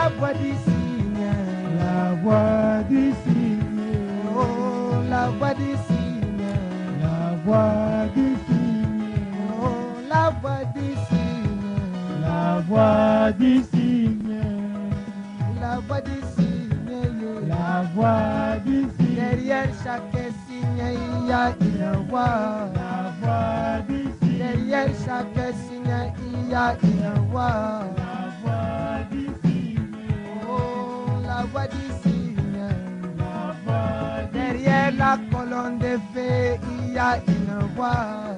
la voix du cygne, la voix du cygne, oh, la voix du cygne, la voix du cygne, oh, la voix du cygne, la voix du cygne, la voix du cygne, la voix du cygne. derrière chaque signe, il y a une voix. La voix du cygne, Derrière chaque signe, il y a une voix. la voix du cygne, Oh, la voix du cygne. la voix du Derrière la colonne de feu, il y a une voix.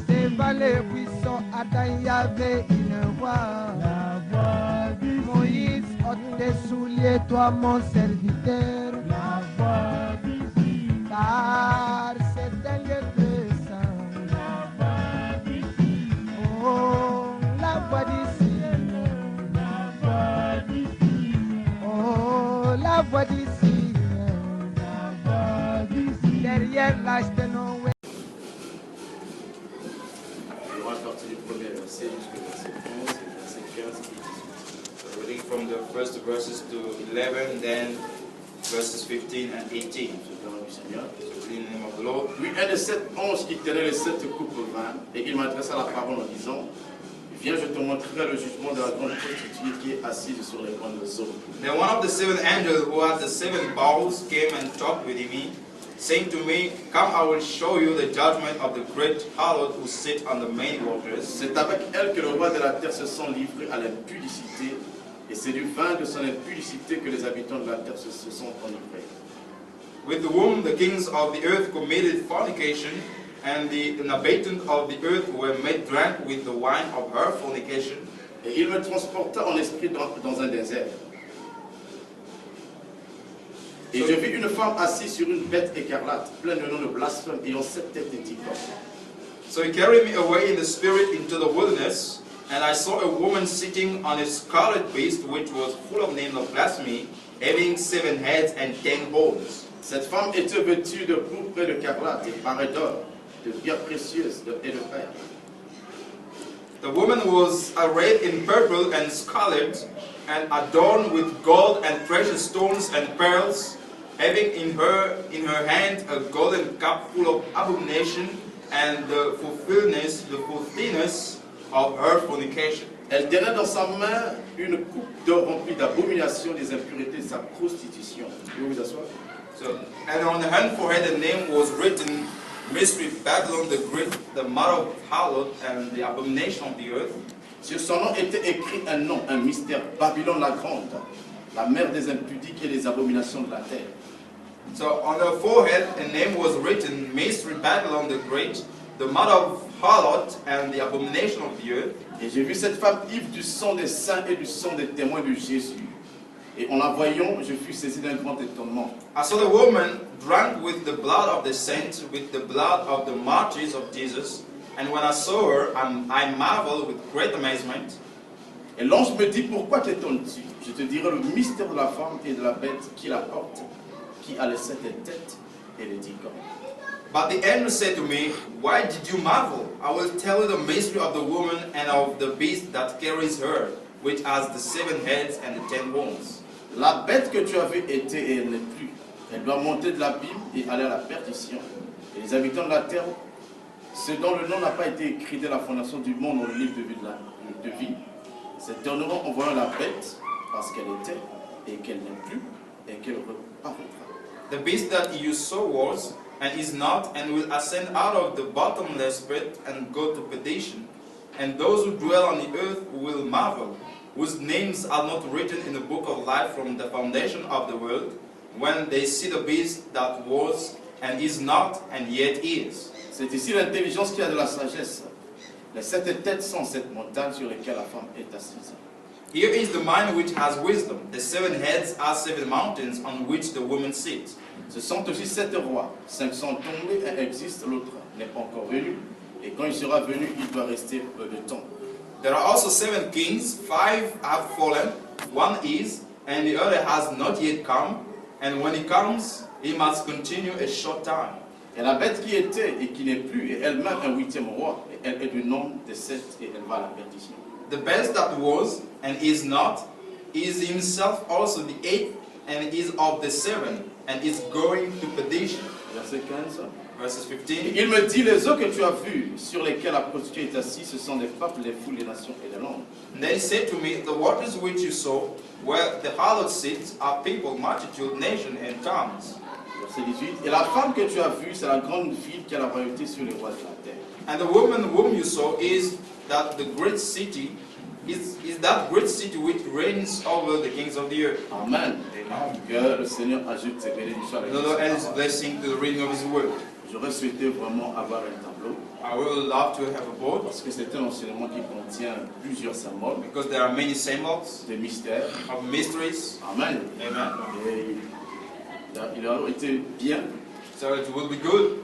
Devant les buissons, Adam, il y avait une voix. la voix du Moïse, ôte tes souliers, toi mon serviteur. la voix du cygne, Car c'est un lieu de sang. la voix du cygne, Oh, la voix du cygne. la voix du cygne, Oh, la voix du cygne. la voix du cygne. Derrière l'âge de Noé. On va partir du premier verset jusqu'au verset 11 et verset 15 et 18. So reading from the first verses to 11, then verses 15 and 18. Je demande du Seigneur. So reading in the name of the Lord. Puis un de sept anges qui tenait les sept coupes au vin, et il m'adressa la parole en disant, viens, je te montrerai le jugement de la grande prostituée qui est assise sur les grandes eaux. Then one of the seven angels who had the seven bowls came and talked with me, saying to me, come, I will show you the judgment of the great harlot who sits on the many waters. C'est avec elle que le roi de la terre se sont livrés à l'impudicité, et c'est du vin de son impudicité que les habitants de la terre se sont enivrés. With whom the kings of the earth committed fornication, and the inhabitants of the earth were made drunk with the wine of her fornication. Et il me transporta en esprit dans un désert. Et je vis une femme assise sur une bête écarlate, pleine de noms de blasphème, ayant 7 têtes et 10 cornes. So he carried me away in the spirit into the wilderness, and I saw a woman sitting on a scarlet beast, which was full of names of blasphemy, having 7 heads and 10 horns. Cette femme était vêtue de pourpre et de carlate, et parée d'or, de pierres précieuses et de perles. The woman was arrayed in purple and scarlet, and adorned with gold and precious stones and pearls, having in her hand a golden cup full of abomination and the filthiness of her fornication. Elle tenait dans sa main une coupe d'or remplie d'abominations, des impuretés de sa prostitution. Vous pouvez vous asseoir? So, and on her forehead the name was written, Mystery Babylon the Great, the mother of harlot and the abomination of the earth. Sur son nom était écrit un nom, un mystère, Babylone la grande, la mère des impudiques et des abominations de la terre. So on her forehead a name was written, Mystery Babylon the Great, the mother of harlot and the abomination of the earth. Et j'ai vu cette femme ivre du sang des saints et du sang des témoins de Jésus. Et en la voyant, je fus saisi d'un grand étonnement. I saw the woman drunk with the blood of the saints, with the blood of the martyrs of Jesus. And when I saw her, I marveled with great amazement. Et l'ange me dit, pourquoi t'étonnes-tu? Je te dirai le mystère de la femme et de la bête qui la porte, qui a les 7 têtes et les 10 cornes. But the angel said to me, why did you marvel? I will tell you the mystery of the woman and of the beast that carries her, which has the 7 heads and the 10 horns. La bête que tu avais été et elle n'est plus. Elle doit monter de l'abîme et aller à la perdition. Et les habitants de la terre, ceux dont le nom n'a pas été écrit dès la fondation du monde dans le livre de vie, s'étonneront en voyant la bête parce qu'elle était et qu'elle n'est plus et qu'elle reparaîtra. The beast that you saw was and is not and will ascend out of the bottomless pit and go to perdition. And those who dwell on the earth will marvel, whose names are not written in the book of life from the foundation of the world, when they see the beast that was and is not and yet is. C'est ici l'intelligence qui a de la sagesse. Les 7 têtes sont cette montagne sur laquelle la femme est assise. Here is the mind which has wisdom. The 7 heads are 7 mountains on which the woman sits. Ce sont aussi 7 rois. 5 sont tombés, un existe, l'autre n'est pas encore venu. Et quand il sera venu, il doit rester peu de temps. There are also 7 kings. 5 have fallen, 1 is, and the other has not yet come. And when he comes, he must continue a short time. Et la bête qui était et qui n'est plus est elle-même un 8e roi. Et elle est du nombre des 7 et elle va à la perdition. The beast that was and is not is himself also the eighth, and is of the seven, and is going to perdition. Verset 15. Verses 15. Il me dit, les eaux que tu as vues, sur lesquelles la prostituée est assise, ce sont des peuples, les foules, les nations et les langues. And then he said to me, the waters which you saw, where the harlot sits, are people, multitude, nation, and tongues. Verset 18. Et la femme que tu as vue, c'est la grande ville qui a la royauté sur les rois de la terre. And the woman whom you saw is that the great city, is that great city which reigns over the kings of the earth. Amen. Amen. Que le Seigneur ajoute ses bénédictions avec The Lord adds His nous. blessing to the reading of His word. J'aurais souhaité vraiment avoir un tableau, I would love to have a board, parce que c'est un enseignement qui contient plusieurs symboles, because there are many symbols des mystères. of mysteries. Amen. Amen. Et il a été bien So it would be good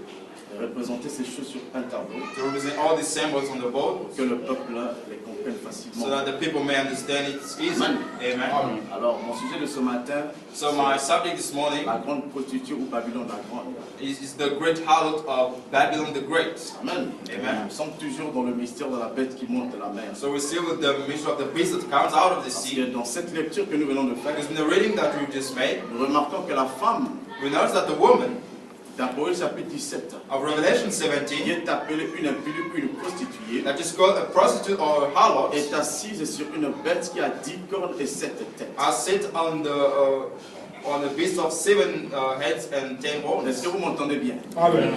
de représenter ces choses sur un tableau, to represent all these symbols on the board, pour que le peuple les comprenne so facilement. that the people may understand it easily. Amen. Alors, mon sujet de ce matin, So my subject this morning la grande prostituée ou Babylone la grande. is the great harlot of Babylon the Great. Amen. Amen. Nous sommes toujours dans le mystère de la bête qui monte de la mer. So we're still with the mystery of the beast that comes out of the Parce sea. que dans cette lecture que nous venons de faire, Because in the reading that we just made, nous remarquons que la femme, we notice that the woman d'Apocalypse chapitre 17, of Revelation qui 17, est appelée une impure, une prostituée, that is called a prostitute or a harlot, est assise sur une bête qui a 10 cornes et 7 têtes. are sit on the beast of 7 heads and 10 horns. Est-ce que vous m'entendez bien? Amen.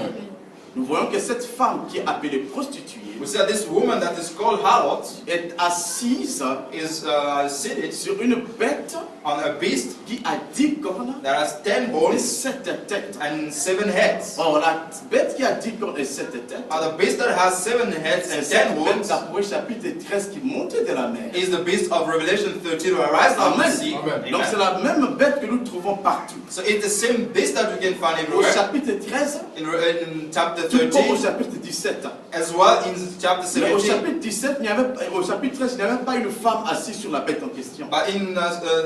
Nous voyons que cette femme qui est appelée prostituée We see that this woman that is called harlot est assise is seated sur une bête on a beast qui a 10 cornes that has 10 et horns 7 têtes. and 7 heads. Or, la bête qui a 10 cornes et 7 têtes, The beast that has 7 heads and 10 c'est cette bête horns d'Apocalypse chapitre 13 qui montait de la mer. is the beast of Revelation 13 who arises out of the Amen. sea. Amen. Donc c'est Amen. la même bête que nous trouvons partout. So it's the same beast that we can find Au everywhere. chapitre 13, In chapter tout comme au 13, chapitre 17. as well in chapter Mais au 17. chapitre 17, au chapitre 13, il n'y avait pas une femme assise sur la bête en question. But in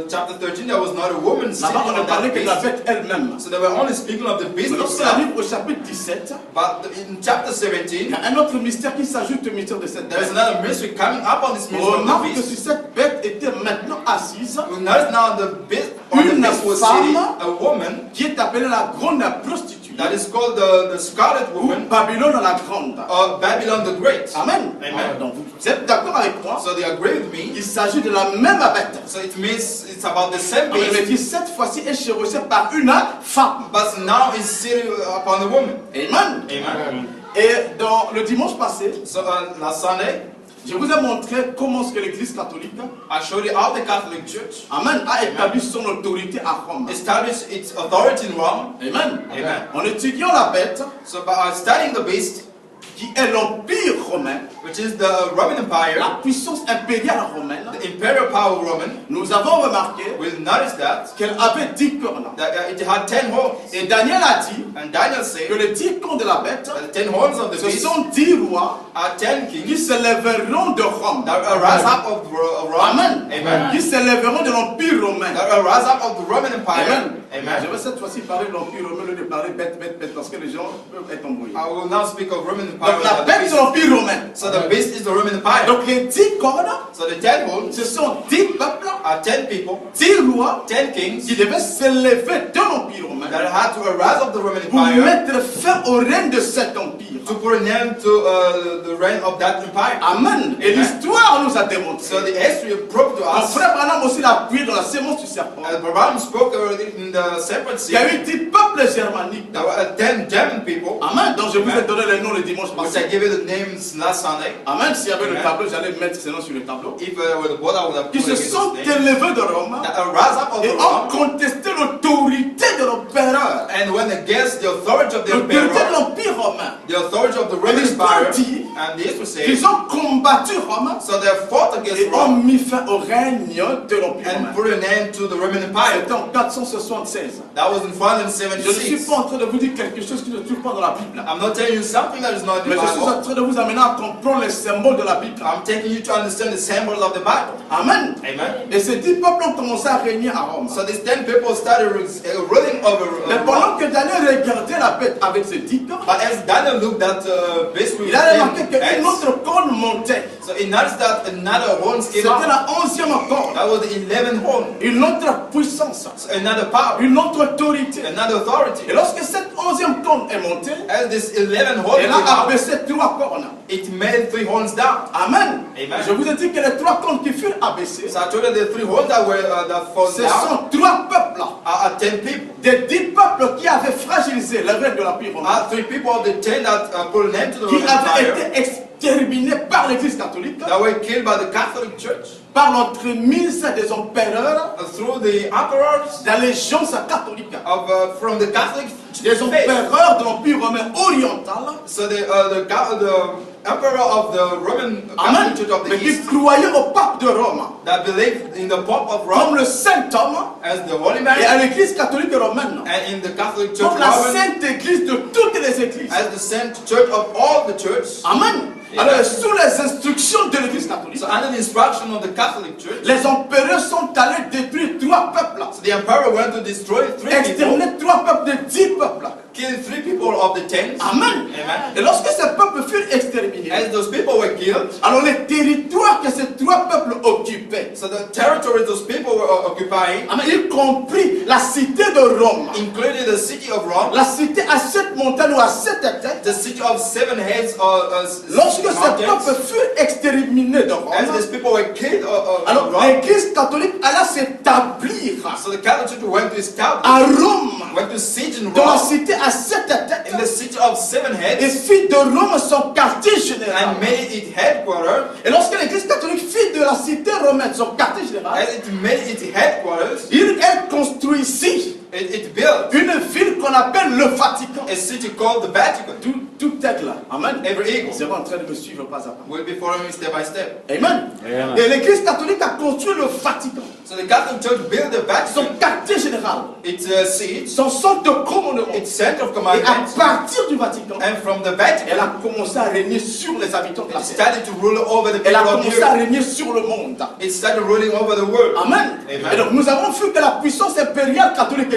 chapter 13, there was not a woman sitting Là-bas, on ne on parlait that que de la beast. bête elle-même. So they were only speaking of the beast Mais lorsqu'on itself. arrive au chapitre 17, But in chapter il 17, y a un autre mystère qui s'ajoute au mystère de cette there is bête. another mystery coming up on this On mystery of remarque the que si beast. cette bête était maintenant assise, We notice now the beast, on the Une beast was femme sitting, a woman qui est appelée la grande prostituée, that is called the scarlet ou woman, Babylone la grande. or Babylon the Great. Amen. Amen. Donc vous êtes d'accord avec moi? So they agree with me. Il s'agit de la même bête. So it means it's about the same Mais beast, dit cette fois-ci est chevauchée par une femme. but now it's sitting upon the woman. Amen. Amen. Et dans le dimanche passé, So last Sunday, je vous ai montré comment est-ce que l'Église catholique, I showed you how the Catholic Church Amen, a établi son autorité à Rome. established its authority in Rome. Amen. Amen. En étudiant la bête, So by studying the beast, qui est l'Empire romain, which is the Roman Empire, la puissance impériale romaine, the imperial power Roman, nous avons remarqué we noticed that qu'elle avait 10 cornes. it had 10 horns. Et Daniel a dit And Daniel que said les 10 cornes de la bête, that the 10 horns of the ce beast sont 10 rois are 10 qui kings se lèveront de Rome. that arise up of Rome. Amen. Amen. Qui se lèveront de l'Empire romain. That arise up of the Roman Empire. Amen. Je Amen. vais cette fois-ci parler de l'Empire romain au lieu de parler bête, parce que les gens peuvent être embrouillés. I will now speak of Roman Empire. Donc la but the bête beast- c'est l'Empire romain. So the beast is the Roman Empire. Donc les 10 cornes, So the 10 horns ce sont 10 peuples, are 10 people, 10 rois 10 kings qui devaient se lever de l'Empire romain that had to arise of the Roman pour Empire mettre fin au règne de cet empire. to put an end to the reign of that empire. Amen. Et l'histoire nous a démontré. So the history proved to Mon us, frère Branham aussi l'a appuyé dans la sémence du serpent. Abraham spoke already in the separate Il y a sea. eu 10 peuples germaniques. There were 10 German people, Amen. Donc je vous ai donné les noms le dimanche which I passé. gave you the names last Sunday. Amen. S'il y avait le Amen. tableau, j'allais mettre ces noms sur le tableau. If with the board I would have Qui put se against sont his name. élevés de Rome That arise up of et the ont Rome, contesté l'autorité de l'empereur. and went against the authority of the L'autorité de emperor, l'empire romain. the authority of the Et Roman l'histoire Empire, dit and the history says, qu'ils ont combattu Rome so they fought against et ont Rome mis fin au règne de l'empire and romain. put an end to the Roman Empire. C'était en 476. That was in Je ne suis 476. pas en train de vous dire quelque chose qui ne se trouve pas dans la Bible. I'm not telling you something that is not in Mais the je suis en Bible. train de vous amener à comprendre les symboles de la Bible. I'm taking you to understand the symbols of the Bible. Amen. Amen. Et ces 10 peuples ont commencé à régner à Rome. So these 10 people started ruling over Mais Rome. pendant que Daniel regardait la bête avec ses 10 cornes, But as Daniel looked at basically il a remarqué qu'une autre corne montait. So he noticed that another horns came C'était out. la 11e corde. That was the 11th horn. Une autre puissance. So another power. Une autre autorité. Another authority. Et lorsque cette 11e corne est montée, As this 11th horn elle came a out, abaissé 3 cornes. it made 3 horns down. Amen. Amen. Je vous ai dit que les 3 cornes qui furent abaissées, So I told you the 3 horns that were that fall ce down sont 3 peuples. are 10 people. Des 10 peuples qui avaient fragilisé le règne de l'Empire romain, Are 3 people of the 10 that put an end to the qui Roman avaient Empire, été exterminés par l'Église catholique, that were killed by the Catholic Church par l'entremise des empereurs through the emperors d'allégeance catholique, of from the Catholic des faith. empereurs de l'Empire romain oriental, So the emperor of the Roman Amen, Catholic Church of the mais qui East croyaient au pape de Rome that believed in the Pope of comme Rome le saint homme as the Holy et Man, à l'Église catholique romaine and in the Catholic Church comme la Roman sainte Église de toutes les églises. as the Saint Church of all the churches. Amen. Alors, sous les instructions de l'Église catholique, So under the instruction of the Catholic Church, les empereurs sont allés détruire 3 peuples, so the emperor went to destroy 3 people, exterminer 3 peuples de 10 peuples. kill 3 people of the 10. Amen. Amen. Et lorsque ces peuples furent exterminés, As those people were killed, alors les territoires que ces 3 peuples occupaient, so the territories those people were occupying, amen, y compris la cité de Rome, including the city of Rome, la cité à 7 montagnes ou à 7 têtes, the city of 7 heads, lorsque ces mountains, peuples furent exterminés de as Rome, these people were killed alors of Rome, l'Église catholique alla s'établir so the Catholic Church went to establish, à Rome, went to siege in dans la Rome, cité à 7 têtes, in the city of 7 et heads, fit de Rome son quartier général. and made it headquarters. Et lorsque l'Église catholique fit de la cité romaine son quartier général, As it made it headquarters, elle construisit it built une ville qu'on appelle le Vatican. a city called the Vatican. Tout est là. Amen. Every eagle Vous êtes en train de me suivre pas à pas. will be following step by step. Amen. Et l'Église catholique a construit le Vatican, So the Catholic Church built the son Vatican, quartier général, its seat, son centre de commandement. its center of Et à commandment, partir du Vatican, and from the elle Vatican, a commencé à régner sur les habitants de la it terre. started to rule over the Elle a people of commencé the à earth. régner sur le monde. It started ruling over the world. Amen. Amen. Et donc nous avons vu que la puissance impériale catholique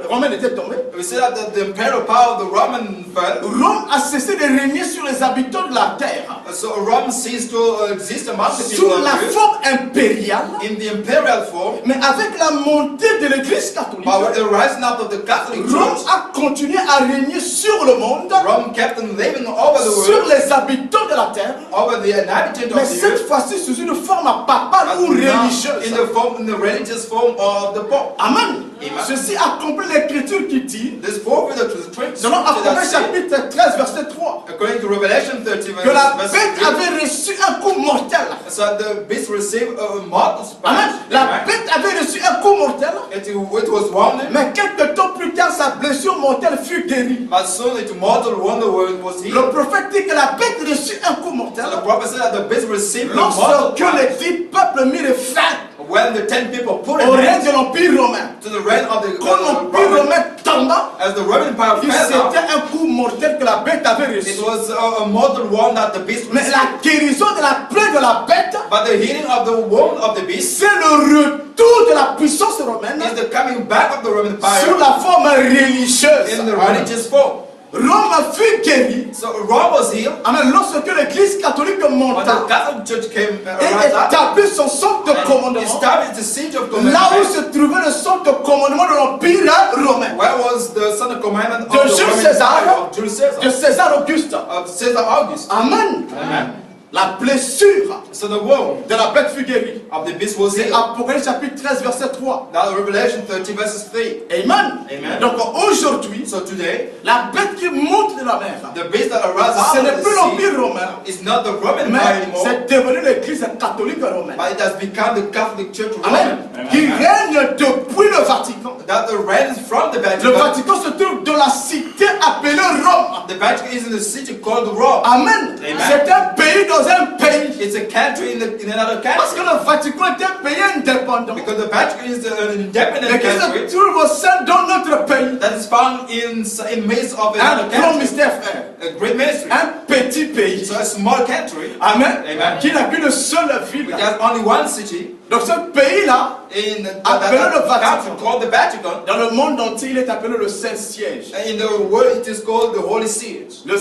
romaine était tombée. We see that the imperial power of the Roman fell. Rome a cessé de régner sur les habitants de la terre So Rome ceased to exist among the people sous of la the earth forme impériale, in the imperial form, mais avec la montée de l'Église catholique, but with the rising up of the Catholic Rome Church, a continué à régner sur le monde, Rome kept on living over the sur world, les habitants de la terre, over the inhabitants mais of the cette earth, fois-ci sous une forme papale ou but now religieuse. in the religious form of the Pope. Amen. Amen. Ceci accomplit l'écriture qui dit, This fulfilled the scripture selon Apocalypse that say, chapitre 13 verset 3, according to Revelation 30 que la verse bête 3, avait reçu un coup mortel. so the beast received a mortal Amen. smash. La Amen. bête avait reçu un coup mortel, It was wounded, mais quelque temps plus tard, sa blessure mortelle fut guérie. but soon its mortal wonder was healed. Le prophète dit que la bête reçut un coup mortel So the prophet said that the beast received a mortal lorsque les smash 10 peuples mirent fin when the 10 people put au an règne end de l'Empire romain. to the reign of the Quand l'Empire Roman. romain tomba, As the Roman Empire fell down, c'était un coup mortel que la bête avait it reçu. was a mortal wound that the beast Mais received. la guérison de la plaie de la bête, But the healing of the wound of the beast c'est le retour de la puissance romaine is the coming back of the Roman sous Empire la forme religieuse. in the religious form. Rome fut guérie. So Rome was healed, Amen. Lorsque l'Église catholique but the monta Catholic Church came et right up établit son centre de and commandement, established the siege of là où commandment. se trouvait le centre de commandement de l'Empire romain, Where was the son of commandment of de the Jules Roman César, Empire of Jules de Caesar, César Auguste. of Caesar August? Amen. Amen. La blessure So the wound de la bête fut guérie. of the beast was C'est healed. Apocalypse chapitre 13 verset 3. Now Revelation 30 verses 3. Amen. Amen. Donc aujourd'hui, So today, la bête qui monte de la mer, the beast that arises ce out n'est of the plus sea l'Empire romain, is not the Roman Empire mais anymore, c'est devenu l'Église catholique romaine. but it has become the Catholic Church Amen. Roman. Qui règne depuis le Vatican. That the reigns from the Le Vatican. Vatican se trouve dans la cité appelée Rome. The Vatican is in the city called Rome. Amen. Amen. C'est un pays dans un pays. It's a country in another Parce que country. le Vatican est un pays indépendant. Because the Vatican is an Mais independent qui se country trouve au sein de notre pays. that is found in midst of Un another grand country. mystère, frère. A great ministry. Un petit pays. So a small country Amen. Amen. Qui n'a qu'une seule ville. which has only one city Donc ce pays-là, In appelé le country Vatican, called the Vatican, dans le monde entier, il est appelé le Saint-Siège. in the world it is called the Holy Seat. Le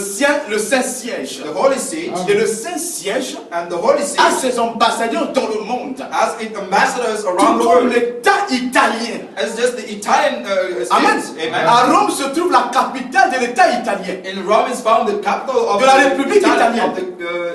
Saint-Siège. The Holy Seat Et le Saint-Siège and the Holy Seat a ses ambassadeurs dans le monde. has its ambassadors Tout around the comme world. l'État italien. It's just the Italian Amen. states. Amen. À Rome se trouve la capitale de l'État italien. In Rome is found the capital of De la République italienne.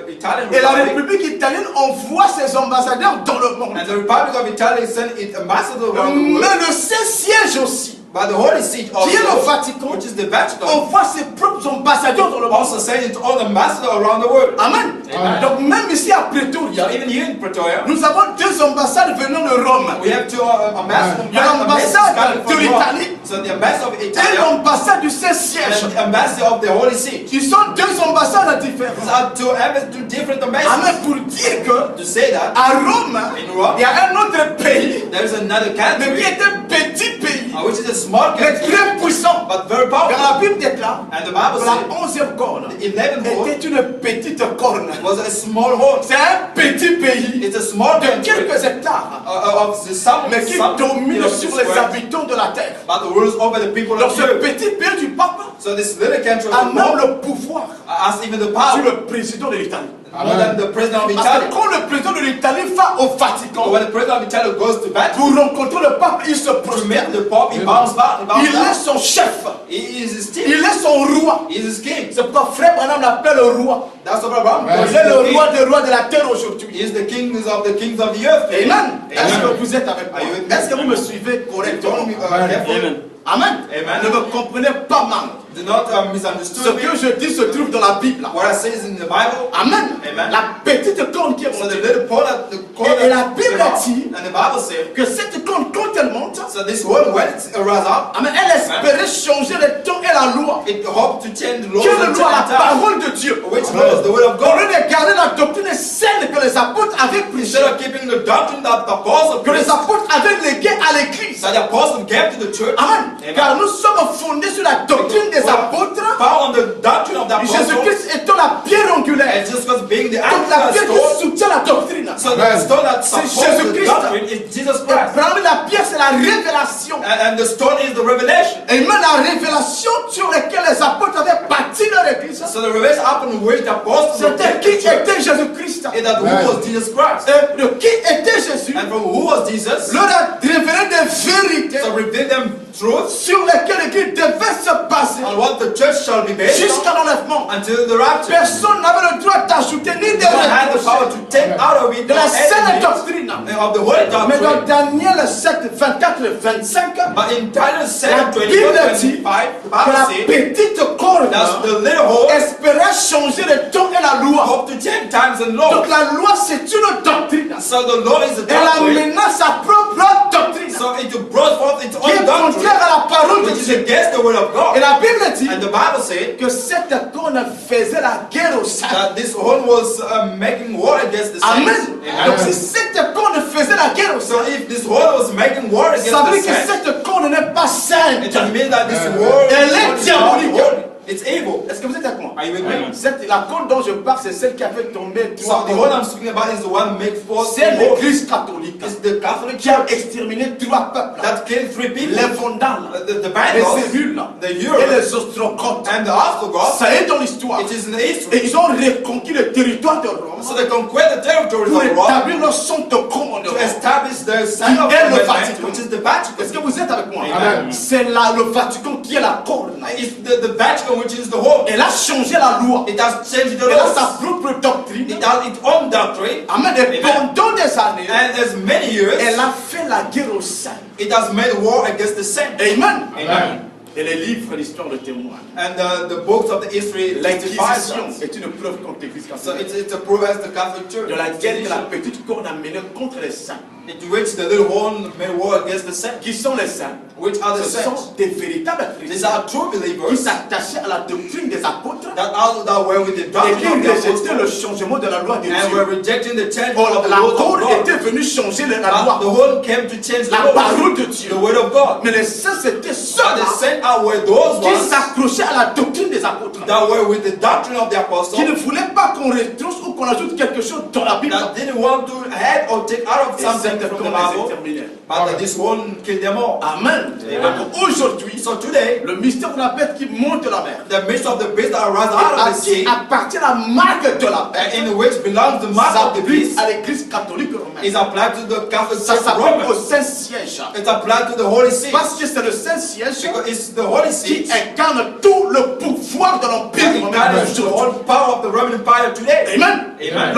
Italian Et la Republic. République italienne envoie ses ambassadeurs dans le monde. And the Republic of Italy sent its ambassador around the world. Mais le Saint-Siège aussi, But the Holy Seat qui est le also, Vatican, which is the Vatican, envoie ses propres ambassadeurs dans le monde. also sent its own ambassador around the world. Amen. Amen. Donc même ici à Pretoria, So even here in Pretoria, nous avons deux ambassades venant de Rome. we have two ambassadors. Il y a l'ambassade de l'Italie So the ambassador of et Italy l'ambassade du Saint-Siège. and the ambassador of the Holy Seat. Ils sont deux ambassades These différentes. are two different Amen. ambassadors. Pour dire que To say that, à Rome, in Rome, il y a un autre pays, there is another mais qui country, est un petit pays, which is a small mais country, très puissant. but very Car powerful. la Bible déclare And the que Bible la says 11e corne the 11th horn était une petite corne. was a small horn. C'est un petit pays It's a small de country quelques hectares, of the some, mais qui some domine sur les square, habitants de la terre. but the rules over the people Donc of ce the earth. petit pays du pape So this little country a of the même Pope le pouvoir has even the sur power le président de l'Italie. more than the president of Parce Italy. que quand le président de l'Italie va au But Vatican when the president of Italy goes to Vatican pour rencontrer le pape, il se to meet prosterne. the Pope, he bows down. Il est son chef, He is his il king. est son roi. He is his king. C'est pourquoi frère Branham l'appelle le roi. That's what Abraham Il est le roi des rois de la terre aujourd'hui. He is the king of the earth. Amen. Est-ce Amen. que vous êtes avec moi? Are you with me? Est-ce que vous me suivez correctement? Don't be, careful. Amen. Amen. Ne me comprenez pas mal. Do not Ce misunderstand me. que je dis se trouve dans la Bible. What I say is in the Bible. Amen. Amen. La petite corne qui est So the montée. little corner, Et la Bible dit and the Bible says, que cette corne, quand elle monte, so this one when it rise up, amen, elle espérait changer le temps et la loi. it hoped to change the laws Quelle and loi? La time. parole de Dieu. Which laws? The word of Au God. lieu de garder la doctrine saine que les apôtres avaient prêchée, Instead of keeping the doctrine that the apostles que les preached, apôtres avaient légué à l'église. that the apostles gave to the church, Amen. Amen. Car nous sommes fondés sur la doctrine des apôtres. found on the doctrine of the apostles, Jésus-Christ étant la pierre angulaire. and just because being the Donc la anchor pierre stone, qui soutient la doctrine. so the stone that C'est supports the Jésus-Christ. doctrine is Jesus Et Christ. parmi la pierre, c'est la révélation. And the stone is the revelation. Et même la révélation sur laquelle les apôtres avaient bâti leur église, So the revelation happened which the apostles c'était qui était Jésus-Christ. and that who was Jesus Christ. Et de qui était Jésus, And from who was Jesus, leur a révélé des vérités so reveal them truth sur lesquelles l'église devait se baser on what the church shall be based jusqu'à on l'enlèvement. until the rapture. Personne n'avait le droit d'ajouter ni de You don't have the power reprocher to take out of it de la or saine add it doctrine. of the holy Mais dans doctrine. Daniel 7, 24 et 25, But in Daniel 7, La 24, Bible dit 25, the que la Bible says petite corne that the little horn espérait changer le temps et la loi. hope to change times and laws. Donc la loi c'est une doctrine. So the law is a Elle a doctrine. maintenant sa propre doctrine So it brought forth its qui est own doctrine, contraire à la parole de which is Dieu. against the word of Et God. la Bible dit And the Bible says que cette corne faisait la guerre au saints. that this horn was making war against the saints. Amen. Donc si cette corne faisait la guerre au So saints, if this horn was making war against ça veut the dire que saints, cette corne n'est pas sainte. it means that this war Elle est is diabolique. not holy. It's evil. Est-ce que vous êtes avec moi? Are you with me? La corne dont je parle, c'est celle qui a fait tomber So trois the horn I'm speaking about is the one make forth C'est war. l'église catholique It's the Catholic qui a Church exterminé trois peuples. that killed three people. Les Vandales, The les Vandals, Hérules the et Europe, les Ostrogoths. and the Ostrogoths. Ça est dans l'histoire. It is in the history. Et ils ont reconquis le territoire de Rome So they conquer the territories pour of Rome établir leur centre commandement. to establish the sign of Qui est le commandment, Vatican. which is the Vatican. Est-ce que vous êtes avec moi? Amen. C'est là le Vatican qui est la corne. It's the Vatican which is the horn. Elle a changé la loi. It has changed the Elle a sa laws. propre doctrine. It has its own doctrine. Amen. Et Amen. pendant des années, And as many years, elle a fait la guerre aux saints. it has made war against the saints. Amen. Amen. Et les livres d'histoire le témoignent. And the books of the history testify L'Inquisition that. est une preuve contre l'Église So catholique it's a proof as the Catholic Church. de la guerre que la petite corne a menée contre les saints. In which the little horn made war against the saints. Qui sont les saints? Which are the Ce saints? sont des véritables These chrétiens are true qui believers s'attachaient à la doctrine des apôtres that were with the et doctrine qui of the rejetaient le apostles changement de la loi de and were Dieu. rejecting the change Or, of the la laws of corne God. était venue changer la The loi, horn came to change the la law, parole de Dieu. the word of God. Mais les saints c'était But ceux-là the saints were those qui ones s'accrochaient à la doctrine des apôtres, that were with the doctrine of the qui ne apostles, voulaient pas qu'on retrousse ou qu'on ajoute quelque chose dans la Bible. that didn't want to add or take out of Et something c'était from the comme les Bible, exterminés. but this one killed them all. Amen. Amen. Donc aujourd'hui, So today, le mystère de la bête qui monte de la mer, the midst of the beast that arise et out à of the qui sea, appartient la marque de la bête, and in which belongs the mark of the s'applique beast, à l'église catholique romaine. is applied to the Catholic Ça Church of s'applique au Rome. Saint-Siège. It's applied to the Holy See. Parce que c'est le Saint-Siège Because it's the Holy qui See incarne tout le pouvoir de l'Empire that romain incarnates the d'aujourd'hui. whole power of the Roman Empire today. Amen. Amen.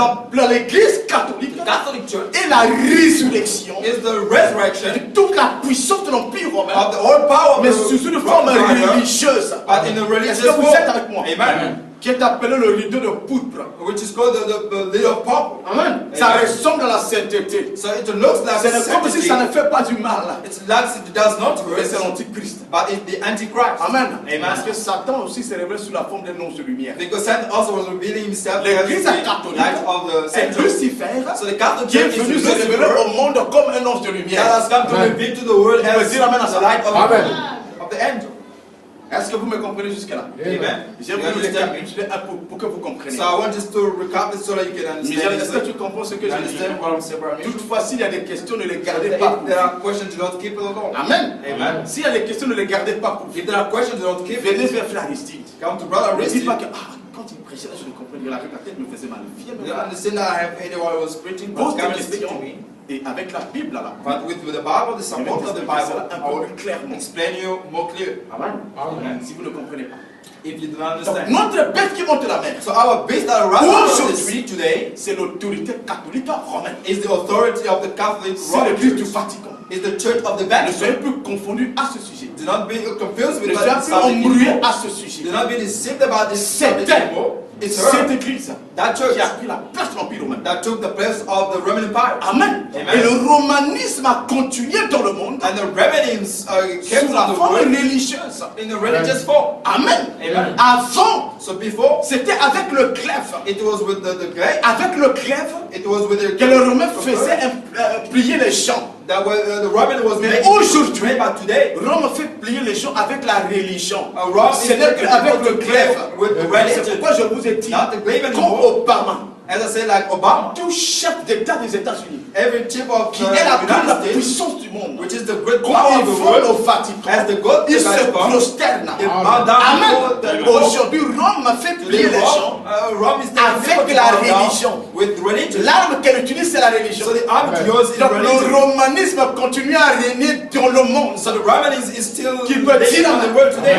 L'église catholique The Catholic Church est la résurrection is the resurrection de toute la puissance de l'Empire romain, of the whole power of mais the sous une forme Roman Empire, religieuse. but in a religious Est-ce que vous êtes form. avec moi? Amen. Qui est appelé le rideau de pourpre. Which is called the little purple. Amen. Ça Amen. ressemble à la sainteté. So it looks like C'est comme si sanctity. ça ne fait pas du mal. It's like it does not Mais c'est hurt, l'antichrist. but it's the Antichrist. Amen. Amen. Parce que Satan aussi s'est révélé sous la forme d'un ange de lumière. Because Satan also was revealing himself as L'église the catholique, light of the c'est angel. Lucifer So the Catholic qui est Church venu is se révéler Lucifer au monde comme un ange de that lumière. has come to Amen. reveal to the world Vous pouvez as dire amen à ça. the light of the angel. Est-ce que vous me comprenez jusque-là? Amen. J'ai You voulu understand me? récapituler un peu pour que vous compreniez. So I want just to recap it so that you can Michel, understand est-ce que it. tu comprends ce que You je dis? understand what I'm saying, brother? Toutefois, s'il y a des questions, ne les If gardez pas pour there vous. are questions, do not keep it alone. Amen. Amen. S'il y a des questions, ne les gardez pas pour vous. If there are questions, do not keep Venez it. vers Frère Aristide. Come to Brother Ne dites Aristide. pas que quand il prêchait là, je ne comprenais pas. La tête me faisait mal. Viens me You voir. understand that I have hated what I was preaching, Pose but tes come and speak to questions. me. Et avec la Bible là. But with the Bible, the support of the Bible, Un I will peu plus clairement. explain you more clear. Amen. Si vous ne comprenez pas. If you don't Donc, understand. notre bête qui monte la mer, So our base that arises out of the sea aujourd'hui, today c'est l'autorité catholique romaine. is the authority of the Catholic C'est Roman l'église du Church. Vatican. Is the Church of the Ne soyez Vatican. plus confondus à ce sujet. Do not be confused Ne with soyez that plus subject embrouillés anymore. à ce sujet. Do not be deceived about this subject C'était anymore. It's cette her, église that church, qui a pris la place de l'Empire romain. that took the place of the Roman Empire. Amen. Amen. Et le romanisme a continué dans le monde And the Romans came sous la from the forme world religieuse. in a religious form. Amen. Amen. Avant, So before, c'était avec le glaive. it was with the grave, Avec le glaive it was with the que le Romain faisait plier les champs. that the Roman was Mais making aujourd'hui, but today, Rome fait plier les champs avec la religion. Rome Ce is n'est qu'avec le glaive. with the C'est religion. pourquoi je vous ai dit, Not the glaive comme anymore. Obama, As I said, like Obama, tout chef d'État des États-Unis, every chip of qui the est la plus grande United States, puissance du monde, which is the great quand power ils of the vont world, au Vatican, as the God ils se Vatican, prosternent. they bow down Amen. before the Lord. Aujourd'hui, Rome a fait plier Today, les champs. Rome is taking avec people to la bow down religion. with religion. L'arme qu'elle utilise, c'est la religion. So the army to use is Donc religion. le romanisme continue à régner dans le monde. So the Roman is still Qui peut living dire on the world today.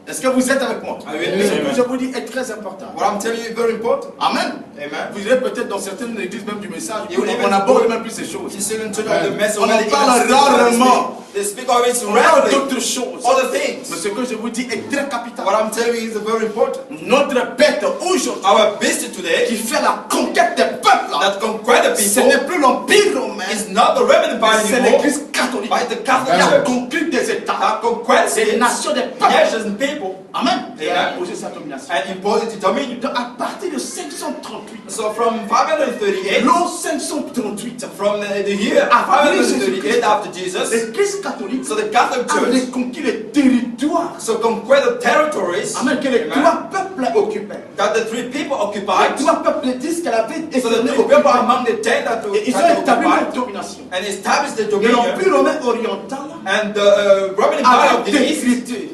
Est-ce que vous êtes avec moi? Are you Ce with me? que je vous dis est très important. What I'm telling you is very important. Amen. Amen. Vous direz peut-être dans certaines églises même du message, You will on even n'aborde go- même plus ces choses. You see in church of the message On en already parle even speak about this rarement. thing. They speak of it On parle rarely. d'autres choses. Other things. Mais ce que je vous dis est très capital. What I'm telling you is very important. Notre bête aujourd'hui Our beast qui today fait la conquête des peuples, that conquer the ce people n'est plus l'empire romain, is not the Roman Empire c'est anymore, l'église catholique but the qui Catholic a Church conquis des États, that conquers des it, nations, des peuples. nations and people, Amen. Et a Amen. imposé sa domination. and impose it dominion. Donc, à partir de 538, So from 538, l'an 538, from the year Après 538 after Jesus, l'église catholique so the Catholic a Church reconquis les territoires. so conquer the territories Amen. Que les Amen. trois peuples occupaient. that the three people Les occupied. trois peuples disent qu'elle avait So the été three people among the 10 that Et ils ont that établi leur occupied domination. and established the Mais dominion, l'empire romain oriental and the Roman Empire avait of the East décrété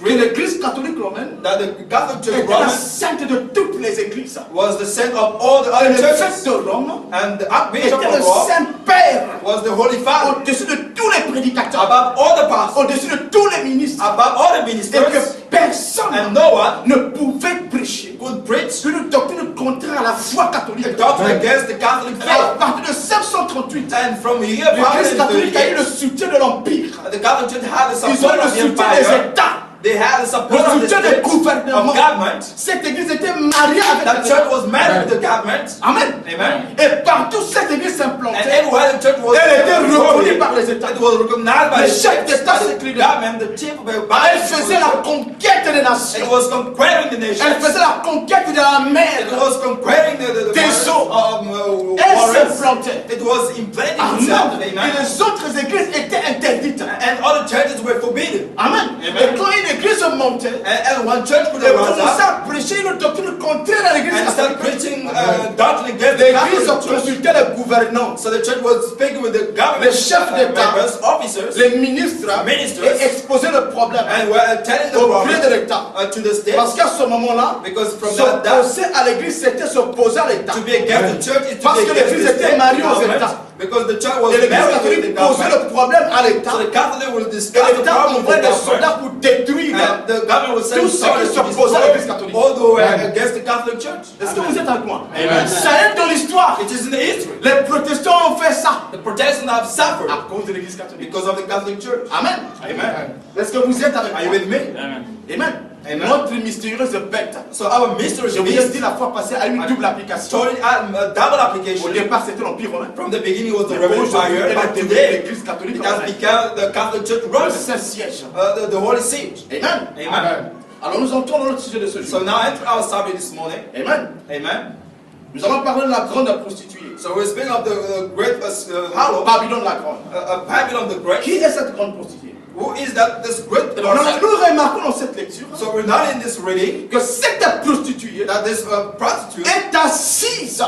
que decreed l'église catholique romaine that the Catholic Church était la Roman sainte de toutes les églises. was the saint of all the Et other le churches, chef de Rome and the était Archbishop le of Rome Saint-Père was the Holy Father, au-dessus de tous les prédicateurs, above all the pastors, au-dessus de tous les ministres, above all the et ministers, que personne and no one ne pouvait prêcher could preach une doctrine contraire à la foi catholique. a doctrine against the Catholic À faith. partir de 538, And from here, l'église catholique a eu le 538, soutien de l'empire. the Catholic Church had the Ils ont support eu le of the soutien des empire. États. They had the Le support of the soutien des state, of gouvernements. government. Cette église était mariée avec That les church États. was married with the government. Amen. Amen. Et partout cette église And s'implantait. everywhere the church was, Elle était reconnue par les États. it was recognized by Le the chef church, d'État by the s'écrivait. government, the chief of the Elle faisait la conquête des It nations. was conquering the Elle nations. faisait la conquête de la mer. It was conquering the Des eaux. Elle waters. s'implantait. It was implanting itself. Amen. Et Amen. les autres églises étaient interdites. And other churches were forbidden. Amen. Amen. Et quand une église monter And one church could et have rose commencer up à prêcher une doctrine contraire à l'église and start catholique. preaching doctrine against the L'église Catholic Church. consultait les gouvernants, So the church was speaking with the les government chefs d'État, members, officers, les ministres, Ministers. et exposer le problème and were telling the au gré de problem l'État. to the state. Parce qu'à ce moment-là, Because from that, s'opposer à l'église, c'était s'opposer à l'État. to be against the church is to Parce be que against l'église the était state mariée aux government. États. Because the church was Et l'église married to the catholique posait government. le problème à l'État. So the Catholic will Et discuss the l'État problem with envoyait the des soldats government. pour détruire. And the government will send Tout ce qui soldiers to s'opposait à l'église destroy catholique. all who were against the Catholic Church. Est-ce que vous êtes avec moi? Amen. Ça est dans l'histoire. It is in the history. Les protestants ont fait ça The Protestants have suffered à cause de l'église catholique. because of the Catholic Church. Amen. Amen. Est-ce que vous êtes avec Are you moi? with me? Amen. Amen. Notre mystérieuse bête, So our mystery je vous ai beast dit la fois passée, a une double application. told it a double Au application. départ, c'était l'Empire romain. From the beginning it was the Mais Roman aujourd'hui, Empire, elle a but devenu today l'église catholique it has romaine. become the Catholic Church Le Roman, Saint-Siège. the Holy See. Amen. Amen. Alors nous entrons dans notre sujet de ce So jour. now enter our subject this morning. Amen. Amen. Nous allons parler de la grande prostituée. So we're speaking of the great harlot, Babylone la grande. Babylon the Great. Qui est cette grande prostituée? Who is that? This great Alors, prostitute? nous remarquons dans cette lecture So we're not in this reading que cette prostituée that this prostitute est assise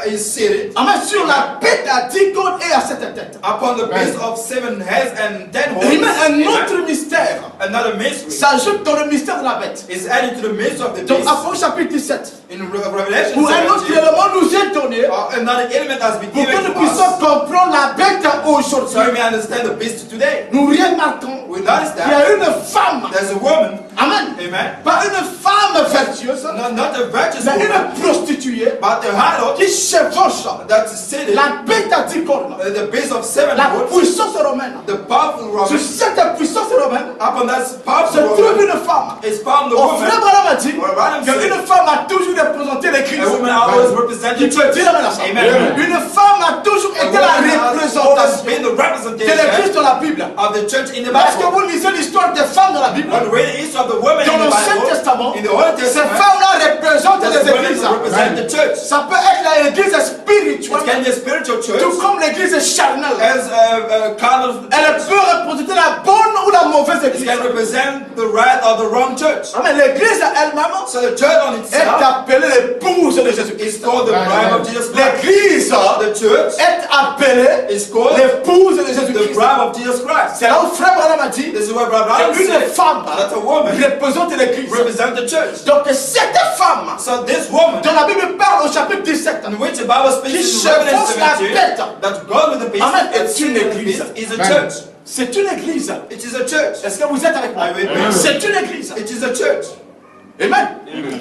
is seated sur la bête à 10 cornes et à 7 têtes. upon the beast of 7 heads and 10 horns. Amen. Un Amen. autre mystère Another mystery s'ajoute dans le mystère de la bête. is added to the midst of the Donc, beast. Apocalypse chapitre 17. In Revelation Où un autre 17, élément nous est donné another element has been pour que given nous to puissions us, comprendre la bête so we aujourd'hui. may understand the beast today. Nous remarquons We notice qu'il y a that une femme, there's a woman, amen, amen, pas une femme vertueuse, not a virtuous mais woman, une prostituée but the harlot qui chevauche that's seated, la bête à 10 cornes, the beast of 7 la horns, puissance romaine. the powerful Sur Roman. cette puissance romaine Upon that se powerful trouve woman une femme. is found the Au frère woman. Branham a dit Well, Branham said, qu'une femme a toujours représenté l'Église. a woman always represents Qui the peut church. dire amen à ça. Amen. Une femme a toujours A été la woman has always représentation been the de l'Église representation dans la Bible. of the church in the Parce que Bible. vous lisez l'histoire des femmes dans la Bible, When we read the history of the women dans in the l'Ancien Bible, Testament, in the Old ces Testament, femmes-là représentent those les women églises. represent the church. Ça peut être l'Église It spirituelle, can be a spiritual church, tout comme l'Église charnelle. as a kind of, Elle peut représenter la bonne ou la mauvaise it Église. can represent the right or the wrong church. Amen. L'Église elle-même So the church on est itself appelée l'épouse de Jésus-Christ. is called the bride of Jesus Christ. L'Église The church est appelée is called l'épouse de the Jésus-Christ. bride of Jesus Christ. C'est là où frère Branham a dit This is what Brother qu'une said, femme that a woman représente l'Église. represents the church. Donc cette femme, So this woman, dont la Bible parle au chapitre 17, in which the Bible speaks qui in Revelation chevauche la 17, bête, that God with the beast, Amen, and est sin une with the église. beast is a church. c'est une Église. It is a church. Est-ce que vous êtes avec moi? Are you with me? C'est une Église. It is a church. Amen.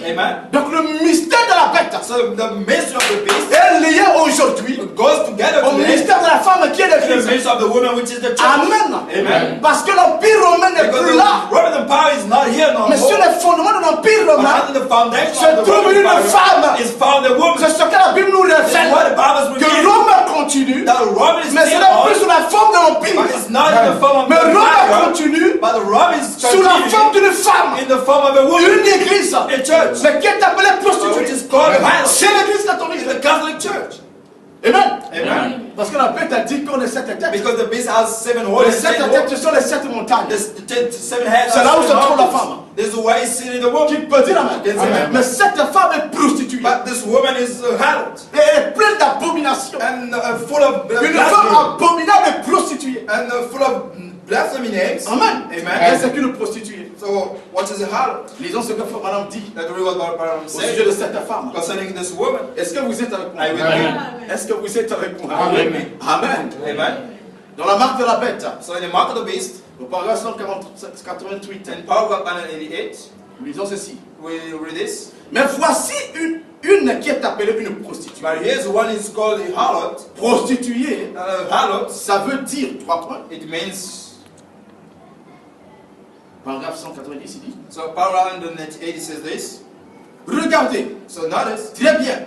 Amen. Donc le mystère de la bête So the mystery of the beast est lié aujourd'hui goes together au today mystère de la femme qui est to the l'Église. mystery of the woman, which is the church. Amen. Amen. Parce que l'Empire romain n'est Because plus the là. Roman Empire is not here no Mais sur more. les fondements de l'Empire But romain, under the foundation se of the trouve Roman une Empire femme. is found a woman. C'est ce que la Bible nous This is what the révèle. Bible is Que revealing. Rome continue, That Rome is mais ce still n'est plus on, sous la forme de l'Empire. but it's not in the form of Mais the Rome empire, continue but the Rome is sous la forme continuing d'une femme. in the form of a woman. Une église. A church. Mais qui est appelée Which prostituée. is called harlot. C'est l'église It's catholique. the Catholic Church. Amen. Amen. Parce que la bête a dit qu'on est 7 têtes. Because the beast has 7 Les horns. 7 têtes, ce sont les 7 montagnes. The 7 heads. C'est là où se trouve la mountains. femme. This is why he's sitting the woman. Qui peut dire amen. Yes, amen. Mais cette femme est prostituée. But this woman is a harlot Et elle est pleine d'abominations. and full of Une femme blasphemy. abominable et prostituée. And full of blasphemy names. Amen. Amen. Elle, c'est qu'une prostituée. So what is a harlot? Lisons ce que Madame dit That we what Balaam au sujet said de cette femme. concerning this woman. Est-ce que vous êtes avec moi? Are you with me? Est-ce que vous êtes avec moi? Amen. Amen. Amen. Dans la marque de la bête, So in the mark of the beast, au paragraphe 188, in paragraph 188, nous lisons ceci. we read this. Mais voici une qui est appelée une prostituée. But here's one is called a harlot. Prostituée, Harlot, ça veut dire 3 points. it means, Paragraphe 190, il dit. so paragraph 188 says this. Regardez, So notice, très bien.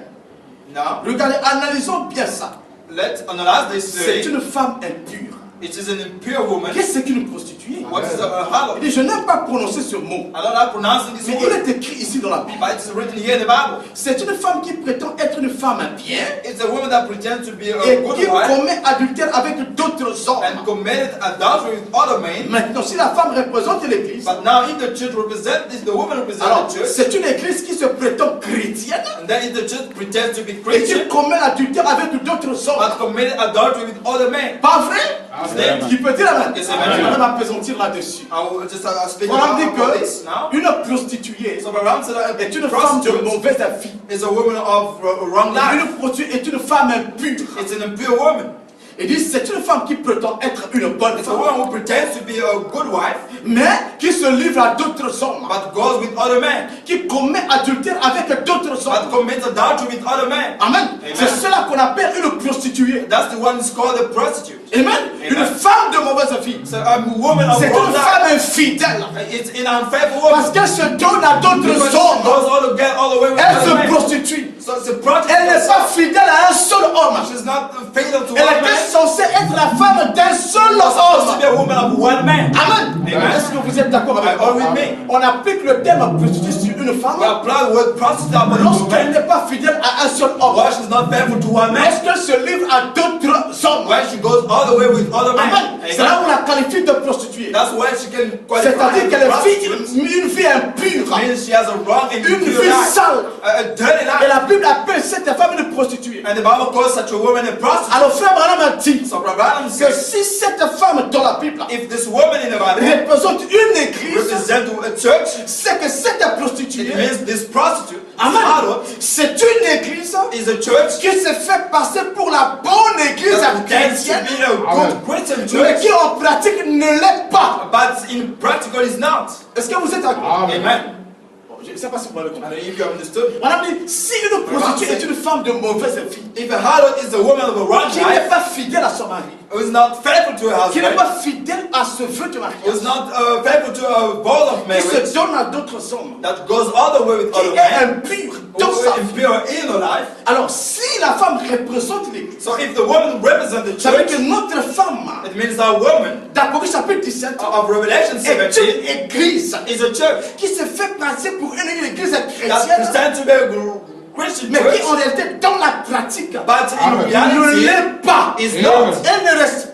now, Regardez, analysons bien ça. let's analyze this C'est theory. une femme impure. It is an impure woman. Qu'est-ce qu'une prostituée? What is a harlot? Il dit, je n'aime pas prononcer ce mot. I don't like pronouncing this Mais word, il est écrit ici dans la Bible. but it's written here in the Bible. C'est une femme qui prétend être une femme bien It's a woman that pretends to be a et good qui wife commet adultère avec d'autres and hommes. committed adultery with other men. Maintenant, si la femme représente l'église, But now, if the church represents this, the woman represents alors the church, c'est une église qui se prétend chrétienne and then if the church pretends to be et qui Christian, commet l'adultère avec d'autres but hommes. committed adultery with other men. Pas vrai? Amen. Qui peut dire amen? Yes, Je amen. vais m'appesantir là-dessus. I will just speak On a dit about this now. qu'une prostituée So Abraham said that est une a femme de prostitute mauvaise vie. is a woman of wrong life. Une prostituée est une femme impure. It's an impure woman. Il dit c'est une femme qui prétend être une bonne It's a femme, woman who pretends to be a good wife, mais qui se livre à d'autres hommes, but goes with other men, qui commet adultère avec d'autres but hommes. commits adultery with other men. Amen. Amen. C'est cela qu'on appelle une prostituée. That's the one who's called a prostitute. Amen. Une femme de mauvaise vie. So a woman of C'est wrong une life. femme infidèle. It's an unfaithful woman. Parce qu'elle se donne à d'autres Because she hommes. goes all the way with Elle other se men. prostitue. So it's a prostitute. Elle n'est pas fidèle à un seul homme. She's not faithful to Elle one était man. censée être la femme d'un seul She's supposed to be homme. a woman of one man. Amen. Amen. Est-ce que vous êtes d'accord avec Are moi? with me? On applique le terme prostituée sur une We femme apply the word prostitute upon a lorsqu'elle woman. n'est pas fidèle à un seul homme. Why she's not faithful to one man. Lorsqu'elle se livre à d'autres hommes. When she goes all the way with other men. Amen. C'est là où on la qualifie de prostituée. That's why she can qualify C'est-à-dire as qu'elle a vit prostitute. une vie impure, Means she has a wrong and une impure vie life. sale. A dirty Et life. la Bible appelle cette femme une prostituée. And the Bible calls such a woman a prostitute. Alors frère Branham a dit So Abraham que says, si cette femme dans la Bible if this woman in the Bible représente une église, represents a church, c'est que cette prostituée, it means this prostitute, amen, harlot, c'est une église is a church qui se fait passer pour la bonne église that pretends to chrétienne, be a good Christian mais church, qui en pratique ne l'est pas. but in practical is not. Est-ce que vous êtes d'accord? Amen. Je ne sais pas si vous m'avez I compris. don't know if you have understood. On a dit, si une prostituée est une femme de mauvaise vie, If a harlot is a woman of a wrong qui n'est life, pas fidèle à son mari, who is not faithful to her qui n'est husband, pas fidèle à ce vœu de who mariage, is not faithful to a vow of qui marriage, se donne à d'autres hommes, that goes all the way with qui other est men, impur who dans sa is vie. impure in her life. Alors, si la femme représente l'église, So if the woman represents the ça veut church, dire que notre femme, it means that woman d'Apocalypse chapitre 17, of Revelation est 17 une église is a church qui se fait passer pour une église that chrétienne, pretends to be a Christian mais qui church, en réalité, dans la pratique, but in ne reality l'est pas. is not. Elle ne respecte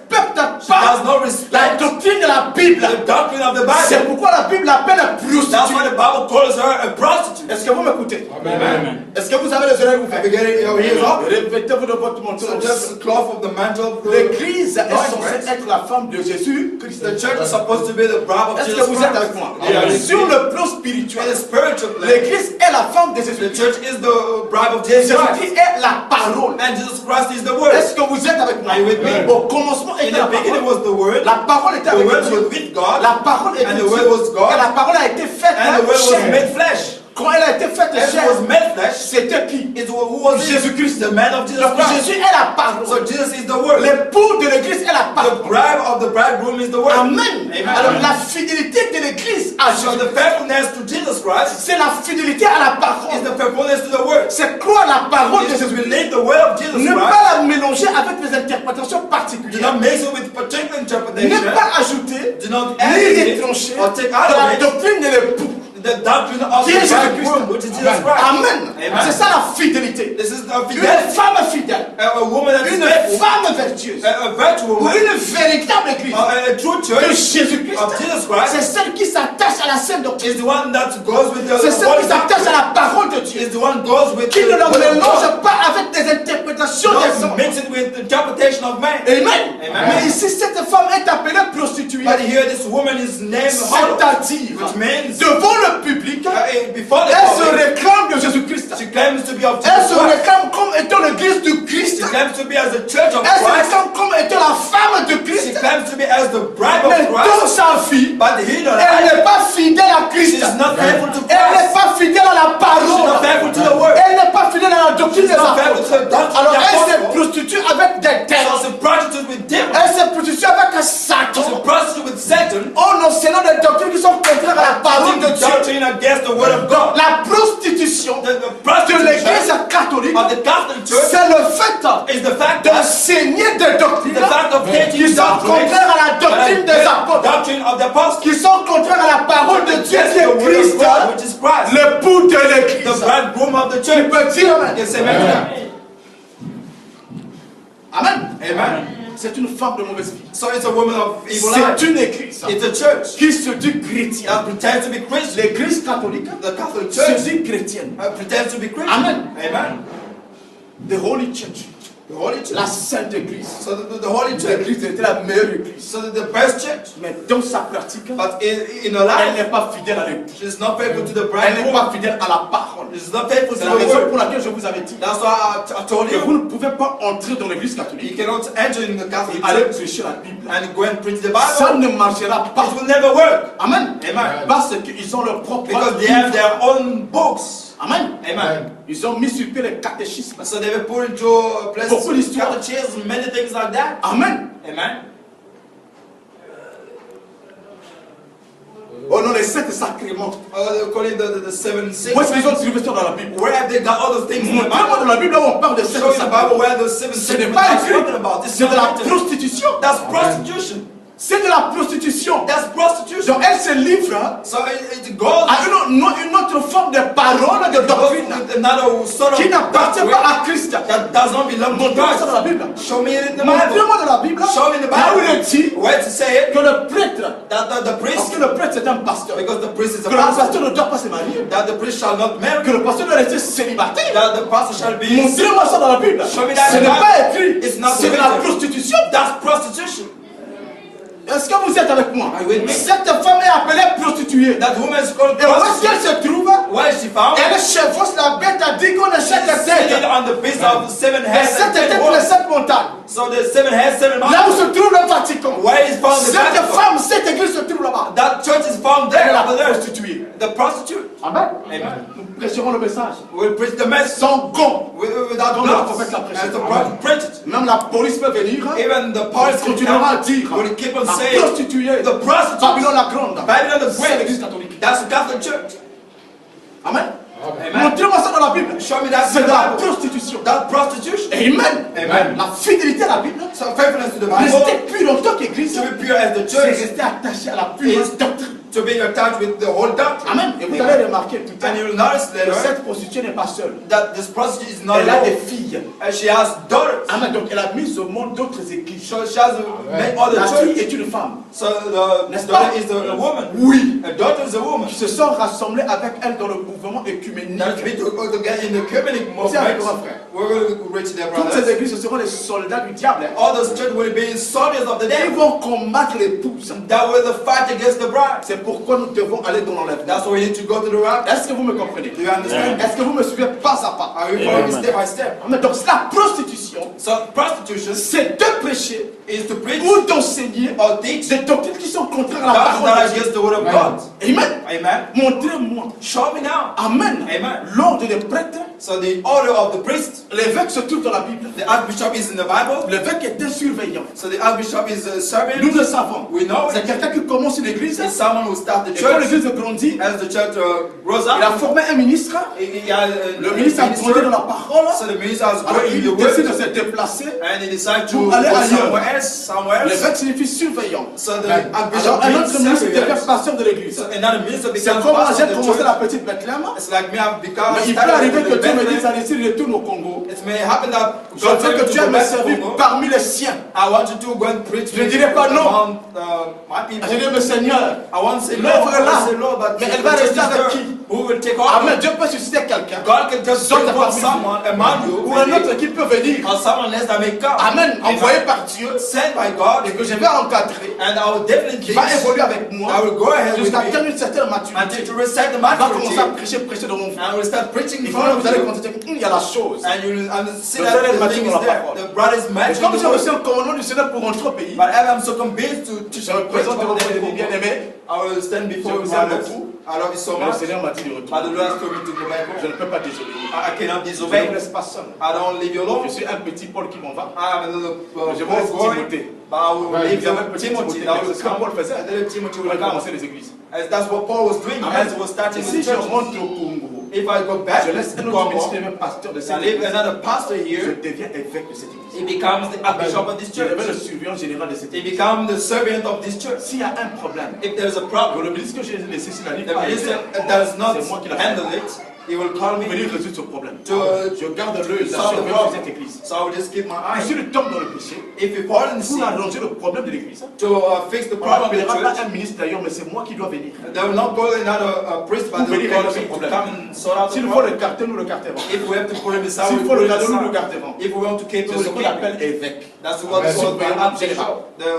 She pas does not la respect doctrine de la Bible. the doctrine of the C'est Bible. pourquoi la Bible l'appelle That's why prostituée. the Bible calls her a prostitute. Est-ce que vous m'écoutez? Amen. Est-ce que vous avez les oreilles Have you ouvertes? getting your ears up? Répétez-vous de votre menton. So just cloth of the mantle. L'église est Right, censée right. être la femme de Jésus Christ. The church is supposed to be the bride of Est-ce que Jesus vous êtes Christ. avec moi? Yeah. Sur le plan In spirituel, the spiritual plane, l'église est la femme de the Jésus. church is the bride of Jesus Jésus Christ. Christ est la parole. And Jesus Christ is the word. Est-ce que vous êtes avec moi? Are you with me? Au commencement In était la the beginning parole. was the word. La parole était The avec word was Dieu. with God. La parole était And the Dieu. word was God. Et la parole a été faite And the word was chair. made flesh. Quand elle a été faite And it chair, was made flesh. c'était qui? It was, who was Jésus-Christ. The man of Jesus Donc Christ. Jésus est la parole. So Jesus is the word. L'époux de l'église est la The parole. bride of the bridegroom is the word. Amen. Amen. Alors la fidélité de l'église à So Jésus, the faithfulness to Jesus Christ c'est la fidélité à la is parole. the faithfulness to the word. C'est croire la parole de Is to Jésus. believe the word of Jesus Ne Christ. pas la mélanger avec des interprétations Do particulières. not mix it with particular Ne interpretation. pas ajouter Do not add ni it retrancher or take de out la of it doctrine de l'époux. the doctrine of Qui the est Jésus-Christ. bridegroom, which is Jesus Christ. Amen. Amen. C'est ça la fidélité. This is the Une fidelity. femme fidèle. A woman that is Une faithful. femme vertueuse. A virtual Ou woman. une véritable église A true de church Jésus-Christ. of Jesus Christ C'est celle qui s'attache à la sainte doctrine. is the one that goes with the C'est celle qui word. s'attache à la parole de Dieu. Is the one goes with Qui ne the la word of mélange God. pas avec des interprétations des Don't hommes. mix it with the interpretation of man. Amen. Amen. Mais ici, cette femme est appelée prostituée. But here this woman is named harlot, C'est-à-dire, which means devant le public, before the elle se public, réclame de Jésus-Christ. she claims to be of Elle Jesus se Christ. réclame comme étant l'église du Christ. She claims to be as the church of Elle se Christ. réclame comme étant la femme de She Christ. claims to be as the bride Mais of dans Christ. sa vie, But he don't elle like. n'est pas fidèle à Christ. She's not faithful to Elle n'est Christ. pas fidèle à la She's parole. not faithful to the word. Elle n'est pas fidèle à la doctrine des She's not faithful to apôtres. the doctrine Alors of the elle se apostles. prostitue avec des So démons. it's a prostitute with demons. Elle se prostitue avec un She's a Satan. prostitute with Satan. En enseignant des doctrines qui sont contraires à la parole de Teaching Dieu. doctrine against the word of God. La prostitution The de prostitution l'église catholique, of the Catholic Church c'est le is the fact d'enseigner des doctrines the fact of teaching qui sont contraires à la doctrine des apôtres, doctrine of the apostles, qui sont contraires à la parole de Dieu qui the est word of Christ, God, which is Christ, l'époux de the l'église. bridegroom of the Tu church. peux dire amen. Yes, amen. Amen. Amen. C'est une femme de mauvaise vie. So it's a woman of evil life. C'est une église It's a church qui se dit chrétienne. that pretends to be Christian. L'église catholique The Catholic se Church dit chrétienne. pretends to be Christian. Amen. Amen. The Holy Church, The Holy Church. la Sainte Église. So the Holy Church. L'église était la meilleure église. So the best church. Mais dans sa pratique, But in her elle life, n'est pas fidèle à l'église. she's not faithful to the Elle n'est bridegroom. pas fidèle à la parole. She's not faithful to C'est la the raison word. pour laquelle je vous avais dit That's why I told que vous you. ne pouvez pas entrer dans l'église You catholique cannot enter in the et Catholic aller Church prêcher la Bible. and go and preach the Ça Bible. ne marchera pas. It will never work. Amen. Amen. Parce qu'ils ont leur propre Because they have livre. their own books. Amen. Amen. Ils ont mis sur pied les catéchismes. So they will put into place Beaucoup d'histoires. catechism, many things like that. Amen. Amen. Oh non, les sept sacrements. They call it the seven Où est-ce qu'ils ont sacraments. trouvé ça dans la Bible? Where have they got all those things in the Montrez-moi dans Bible? la Bible où on parle de sept Show me the Bible sacrements. where those seven Ce n'est sacraments pas are écrit. spoken about. It's C'est de la not written. prostitution. That's prostitution. C'est de la prostitution. That's prostitution. Donc elle se livre So it goes à une autre forme de parole, de doctrine with another sort of qui n'appartient doctrine pas à Christ. that does not belong to Montrez-moi ça dans la Christ. Bible. Show me it in the Bible. Montrez-moi dans la Bible Show me in the là où il est Bible dit where to say it que le prêtre, that the parce priest, que le prêtre c'est un pasteur, because the priest is a que le pastor, pasteur ne doit pas se marier, that the priest shall not marry, que le pasteur doit rester célibataire. that the pastor shall be. Montrez-moi ça dans la Bible. Show me that Ce in n'est the pas Bible. écrit, It's not c'est de la written. prostitution. That's prostitution. Est-ce que vous êtes avec moi? Are you with me? Cette femme est appelée prostituée. That woman is called Et où est-ce qu'elle prostitution. se trouve? Where is she found? Elle chevauche la bête à 10 qu'on achète la Sitting tête. on the beast of the seven Et heads cette and ten tête, les horns. 7 montagnes. So the seven heads, seven Là où mountains. se trouve le Vatican. Where is found the Cette Vatican? femme, cette église se trouve là-bas. That church is found Elle est there la over there. prostituée. The prostitute. Amen. Amen. Nous prêcherons le message. We'll preach the message Sans gond. without Comme le gloves. prophète l'a prêché. As the prophet preached it. Même la police peut venir. Even the Elle police continuera à dire. will keep on La saying prostituée. the prostitute. Babylone la grande. Babylon the C'est great. l'église catholique. That's the Catholic Church. Amen. Amen. Montrez-moi ça dans la Bible. Show me that in C'est the de la Bible. prostitution. That prostitution. Amen. Amen. La fidélité à la Bible. So faithfulness to the Rester Bible. pur en tant qu'église. To be pure as the C'est church. rester attaché à la pure doctrine. To be attached with the whole doctrine. Amen. Et vous allez remarquer plus tard And you will notice que later cette prostituée n'est pas seule. that this prostitute is not Elle a des alone. filles. And she has daughters. Amen. Donc elle a mis au monde d'autres églises. So she has many other La fille churches. est une femme. So the N'est-ce daughter pas? is a woman. Oui. A daughter is a woman. Qui se sont rassemblés avec elle dans le mouvement écuménique. That we to get in the ecumenic Tiens avec movement. moi, frère. We're going to reach their Toutes ces brothers. églises, ce seront les soldats du diable. All those churches will be soldiers of the Ils devil vont combattre l'épouse. that will fight against the bride. C'est pourquoi nous devons aller dans l'enlèvement. That's why we need to go to the rapture. Est-ce que vous me comprenez? Do you understand? Est-ce que vous me suivez pas à pas? Are we following step by step? Amen. Donc la prostitution, So prostitution c'est de prêcher is to preach ou d'enseigner or teach des doctrines qui sont contraires à la doctrines that parole are de Dieu. against the word of God. Amen. Amen. Montrez-moi. Show me now. Amen. Amen. L'ordre des prêtres, So the order of the priest, l'évêque se trouve dans la Bible. the archbishop is in the Bible. L'évêque est un surveillant. So the archbishop is a servant. Nous le savons. We know C'est it. quelqu'un qui commence une église. It's someone who starts the Et quand church. l'église grandit, As the church grows il a up, formé un ministre. he has Le ministre a grandi dans la parole. So the minister has Alors grown in the il décide de word se déplacer. and he decides to Pour go aller ailleurs. somewhere else. L'évêque signifie surveillant. So the archbishop Alors un means autre ministre devient servant. pasteur de l'église. So another minister C'est becomes comme pastor j'ai of the commencé church. la petite Bethléem. It's like me, I've become Mais il peut started arriver in que Dieu me dise, Bethlehem. allez, s'il retourne au Congo. It may happen that Je God veux tells que you tu to aies go me back to servir Congo. parmi les siens. I want you to go and preach Je ne dirai pas non. among my people. Je dis, mais Seigneur, I want to say l'œuvre Lord, est là. I want to say Lord, but Mais the elle va church rester is avec there. qui? Who will take over? Amen. Dieu peut susciter quelqu'un. God can just Sorte bring parmi someone among you, Ou un autre qui peut venir. or someone else that may come. Amen. Envoyé par Dieu. Sent by God, Et que je vais encadrer. and I will definitely Qui va évoluer avec moi. I will go ahead with Jusqu'à me atteindre une certaine until maturité. to recite the Il va maturity, commencer à prêcher dans mon frère. and will start preaching Et in quand front vous allez of you, constater qu'il y a la chose. and you will see Le that frère est the mature thing dans is la there. parole. The brother is Et matching comme the j'ai reçu word. un commandement du Seigneur pour rentrer au pays, But as I'm so convinced to je me présente devant vous, bien aimé. I will stand before Je vous you. aime beaucoup. I love you so Mais le much. Seigneur m'a dit de But the retourner. Lord has told me to go back Je home. ne peux pas désobéir. I cannot Je ne disobey. vous laisse pas seul. I don't leave you alone. Je suis un petit Paul qui m'en va. I am a little Je vous laisse boy, Timothée. but I will leave Vous avez un you petit Timothy. Timothée. That C'est will ce que Paul come. faisait. And then Timothy Il will a come. commencé les églises. As that's what Paul was doing Amen. as he was starting Si the je church. rentre au Congo, if I go back je to laisse un the autre ministre, Congo, même pasteur de I cette leave église, another pastor je here, deviens évêque de cette église. he becomes the archbishop of this Je deviens le church. surveillant général de cette He église. becomes the servant of this church. S'il y a un problème, If there's a que problem, le ministre que j'ai laissé sur la ligne, the minister does not c'est moi qui l'a handle fait. it, he will call me. Venir résoudre ce problème. To- Je garde l'œil, la solve the surveillance de problem. cette église. So I will just keep my Et eye. s'il tombe dans le péché, If you fall in pour sin, arranger le problème de l'église, to fix the on problem of the n'appellera pas church, un ministre d'ailleurs, mais c'est moi qui dois venir. they will not call another priest, but they will call me to come and sort out the S'il faut problem. le carter, nous le carterons. If we have to put him aside, S'il we faut put le him garder, nous le aside. garderons. If we want to keep C'est him, ce we qu'on keep appelle him. évêque. That's what is called the archbishop, the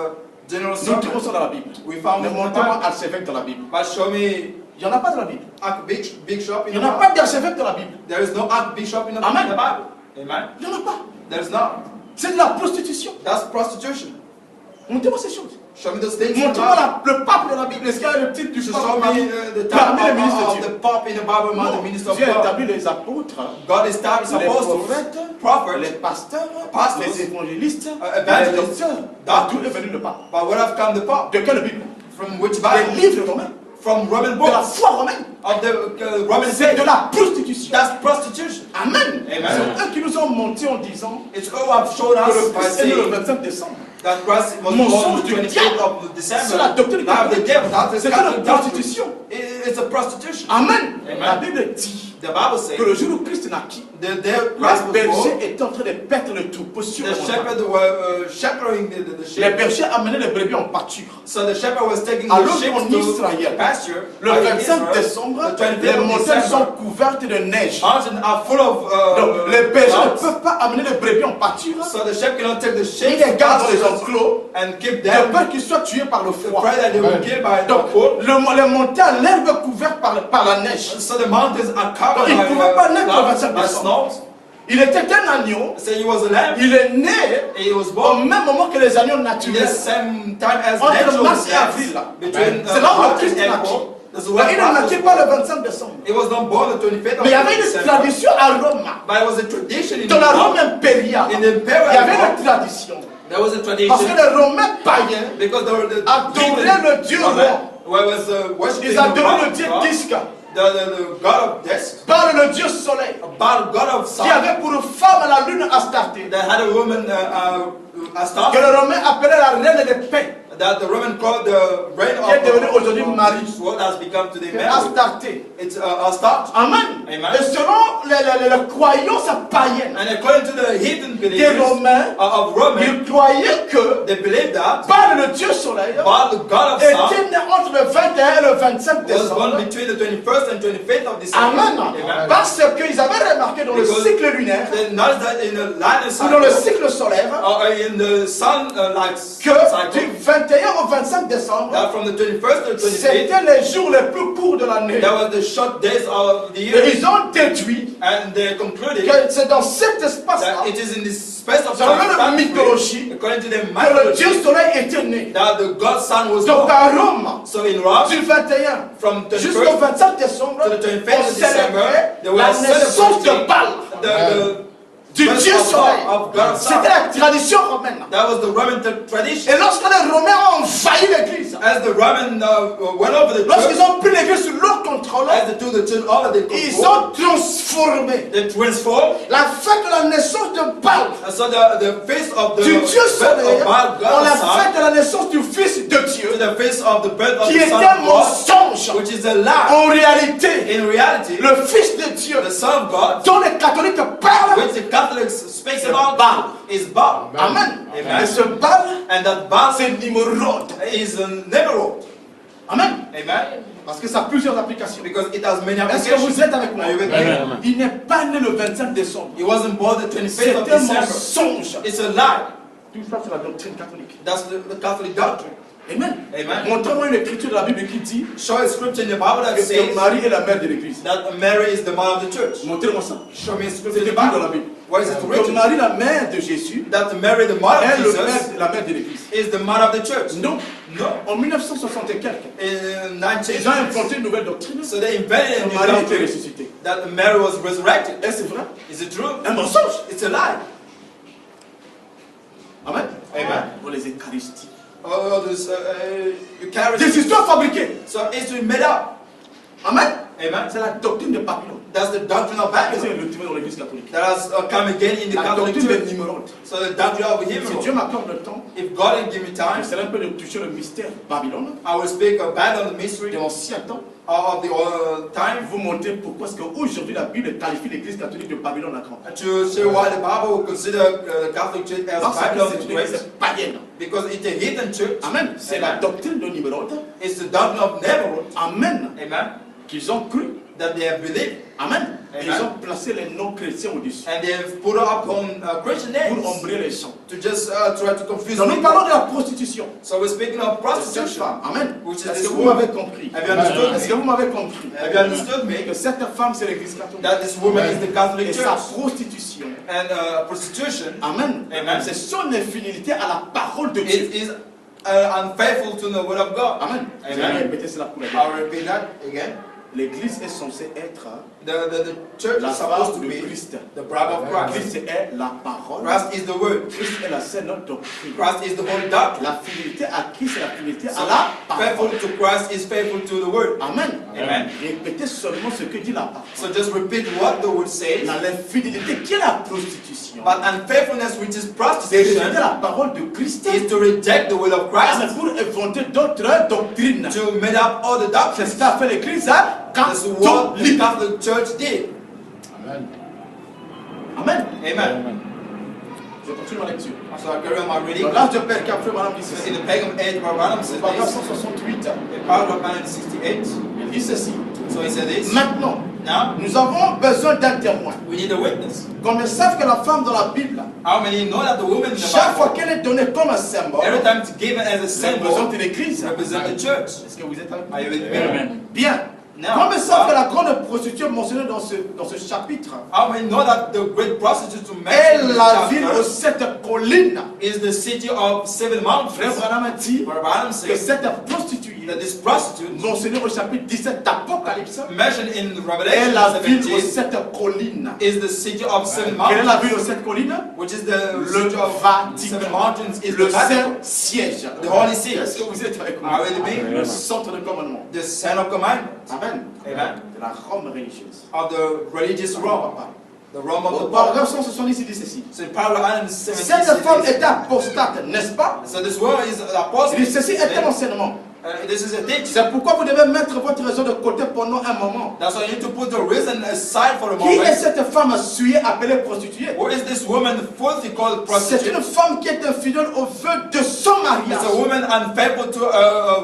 general Nous trouvons servant. ça dans la Bible. We found Ne it in the montrez-moi Bible. archevêque dans la Bible. But show me Il n'y en a pas dans la Bible. archbishop in Il the n'y en a Bible. pas d'archevêque dans la Bible. There is no archbishop in the Amen. Bible. Amen. Il n'y en a pas. There's not. C'est de la prostitution. That's prostitution. Montrez-moi ces choses. Show me those things. in the Montrez-moi Bible. le pape de la Bible. Est-ce qu'il y a le titre du Just pape show parmi me the parmi les type ministres of de the Dieu? Pope in the Bible, among the Non. minister of Dieu a God. établi les apôtres, God established les apostles, prophètes, les prophets, pasteurs, pastors, les évangélistes, evangelists, les docteurs. D'où est venu le pape? but where have come the Pope? De quelle Bible? From which Des Bible? livres romains. From Roman De la books. foi romaine. Of the Roman C'est de faith. la prostitution. That's prostitution. Amen. Amen. C'est eux qui nous ont menti en disant It's who have shown que le us by Christ est né le saying 25 décembre. that Christ was Mensonge born the du 25th diable. of C'est la December. doctrine Now the devil, that's C'est the une Catholic doctrine. prostitution. It's a prostitution. Amen. Amen. La Bible dit The Bible says que le jour où Christ naquit, the day les Christ was bergers born, étaient en train de perdre le troupeau sur the le montagne. shepherds were shepherding the Les sheep. bergers amenaient les brebis en pâture. So the shepherd was taking Alors the sheep qu'en to Israël, pasture. Le But in 25 Israel, décembre, the 25th les of montagnes December, sont couvertes de neige. mountains are full of Donc les bergers ne clouds. peuvent pas amener les brebis en pâture. So the shepherd cannot take the Ils sheep les gardent dans les to enclos and keep de them. peur qu'ils soient tués par le The froid. prayer that they will kill by the Donc cold. les montagnes, l'herbe couverte par la neige. So the mountains are covered Donc, il pouvait pas naître le clouds, 25 by décembre. snow. Il était un agneau. So he was a lamb. Il est né He was au born même moment que les agneaux in the naturels. same time as Entre natural mars et lambs. avril, là. Between C'est là où le March Christ and naquit. April. That's Mais where il ne Christ naquit was pas born. le 25 décembre. He was not born the 25th of Mais il y avait une December. tradition à Rome. But it was a tradition in Dans la Rome impériale, in the il y imperial avait Rome. une tradition. There was a Parce tradition que les Romains païens because the adoraient le Dieu roi. was worshiping Ils the adoraient le God, Dieu disque, the God of death, par le Dieu soleil, about God of qui sun, avait pour femme la lune Astarté, that had a woman que Astarte, les Romains appelaient la reine des paix, that the Roman called the reign qui est devenue aujourd'hui of Marie. what has become today Mary. Astarté. It's Astarte. Amen. Amen. Et selon les croyances païennes And according to the heathen des beliefs Romains, of Roman, ils croyaient que they believed that par le Dieu soleil God, the God of sun, était né entre le 21 et le 25 was décembre. born between the 21st and 25th of December. Amen. Amen. Parce qu'ils avaient remarqué dans le Because cycle lunaire They noticed that in the lunar ou dans le cycle, cycle solaire or in the sun que cycle, du 21 au 25 décembre, that from the 21st to the 25th, c'était les jours les plus courts de l'année. that was the short days of the Et year, ils ont déduit and they concluded que c'est dans cet espace-là, that it is in this space of selon la time mythologie, according to the que le mythology, Dieu soleil était né. that the God Son was Donc born. à Rome, So in Rome, du 21 from jusqu'au 21st 25 décembre, to the 25th on of December, célébrait they were la naissance de celebrating Baal, the du birth Dieu soleil. of God Son. C'était la tradition romaine. That was the Roman tradition. Et lorsque les Romains ont envahi l'église, As the Roman went over the lorsqu'ils church, ont pris l'église sous leur contrôle, as they took the church over the ils control, ont transformé they transformed. la fête de la naissance de Baal And so the face of the du Dieu birth soleil of Baal, dans God la Son, fête de la naissance du Fils de Dieu, to the face of the birth of qui the était Son un of God, mensonge. which is a lie. En réalité, In reality, le Fils de Dieu, the Son of God, dont les catholiques parlent, which the Catholics speak about, Baal. is Baal. Amen. Amen. Et ce Baal, And that Baal c'est Nimrod. is a Nimrod. Amen. Amen. Parce que ça a plusieurs applications. Because it has many Est-ce que applications. vous êtes avec moi? Are you with me? Amen. Il n'est pas né le 25 décembre. He wasn't born the 25th C'est of un December. mensonge. It's a lie. Tout ça, c'est la doctrine catholique. That's the Catholic doctrine. Amen. Amen. Montrez-moi une écriture de la Bible qui dit Show a scripture in the Bible that que says Marie est la mère de l'église. that Mary is the mother of the church. Montrez-moi ça. Show me a C'est scripture in the écrit dans la Bible. Bible. Where is it Que written? Marie, la mère de Jésus, That Mary, the mother est of Jesus, la mère de l'église. is the mother of the church. Non. No. En 1960 et quelques, In ils ont inventé une nouvelle doctrine. so they invented a Que new Marie était doctrine ressuscitée. that Mary was resurrected. Est-ce vrai? Is it true? Un mensonge. It's a lie. Amen. Amen. Pour les Eucharisties. Oh, this you carry. Des histoires fabriquées. So it's been made up. Amen. Amen. C'est la doctrine de Babylone. That's the doctrine of Qu'est-ce Babylon. que le retrouvé dans l'église catholique? That has come again in the La Catholic doctrine Church. des Nimrod. So the doctrine of Si Dieu Hebrew. m'accorde le temps, If God will give me time, j'essaierai un peu de toucher le mystère Babylone I will speak about the mystery de l'ancien temps, of the time vous montrer pourquoi est-ce qu'aujourd'hui la Bible qualifie l'église catholique de Babylone la grande. to show why the Bible will consider the Catholic Church as Parce que Babylon c'est the une Great. église païenne. Because it's a hidden church. Amen. C'est la doctrine de Nimrod. It's the doctrine of Nimrod. Amen. Amen. Qu'ils ont cru. That they have believed. Amen. Et Amen. ils ont placé les non-chrétiens au-dessus And they have put up on Christian names pour ombrer les gens. to just try to confuse Donc nous people. parlons de la prostitution. So we're speaking of Cette prostitution. femme. Amen. Which is Est-ce this que vous woman. m'avez compris? Have you understood Est-ce que me? vous m'avez compris? Have you understood me? Que cette femme c'est l'église catholique. That this woman is the Catholic Et sa Church. prostitution. And prostitution, Amen. Amen. C'est son infidélité à la parole de Dieu. it is unfaithful to the word of God. Amen. Je Amen. vais répéter cela pour la I'll repeat that again. L'église est censée être The church la is supposed femme to de be Christ. the bride of Christ. Christ est la parole. Christ is the word. Christ est la saine doctrine. Christ is the holy doctrine. La fidélité à Christ c'est la fidélité So à la faithful parole. to Christ is faithful to the word. Amen. Amen. Répétez seulement ce que dit la parole. So just repeat what the word says. L'infidélité qui est la prostitution. But unfaithfulness, which is C'est prostitution, rejeter la parole de Christ. is to reject the word of Ah, mais Christ, pour inventer d'autres doctrines. to make up all the C'est doctrines. ce qu'a fait l'église hein, That's what the catholique. Catholic Church did. Amen. Amen. Je continue ma lecture. So I carry on my reading. Dans l'âge de Père Capri, madame dit In ceci. the pagan age, Barabbas says Paragraphe this. 168. In paragraph 168, Il dit ceci. so he said this. Maintenant, Now, nous avons besoin d'un témoin. we need a witness. Comme ils savent que la femme dans la Bible, How many know that the woman in the chaque fois Bible, qu'elle est donnée comme un symbole, every time it's given as a ça représente symbol, une église. represent the church? Est-ce que vous êtes avec Are you moi? with me? Bien. Now, Comme ils savent que la grande prostituée mentionnée dans ce chapitre how many know that the great prostitute est mentioned in la ville aux this chapter 7 collines. is the city of seven Frère mountains? Branham a dit Barabbas que says cette prostituée that this prostitute mentionnée au chapitre 17 d'Apocalypse mentioned in est Revelation la ville aux 17 7 collines. is the city of seven Quelle est la ville aux mountains, 7 collines? which is the Le city of seven Vatican. mountains, is Le the Vatican, Saint-Siège. the Holy See, Est-ce que vous êtes avec moi? Are you with me? Le centre de commandement. the Son of Commandment. Amen. Amen. De la Rome religieuse. Of the religious Rome, the Rome of Au the Pope. paragraphe 170, il dit ceci. So in paragraph Cette 170, femme était apostate, n'est-ce pas? so this woman is an Il apostle. dit ceci est un enseignement. This is a teaching. C'est pourquoi vous devez mettre votre raison de côté pendant un moment. That's why you need to put the reason aside for a Qui est moment. cette femme souillée appelée prostituée? What is this woman filthy called C'est prostitute? une femme qui est infidèle au vœu de son mariage. It's a woman unfaithful to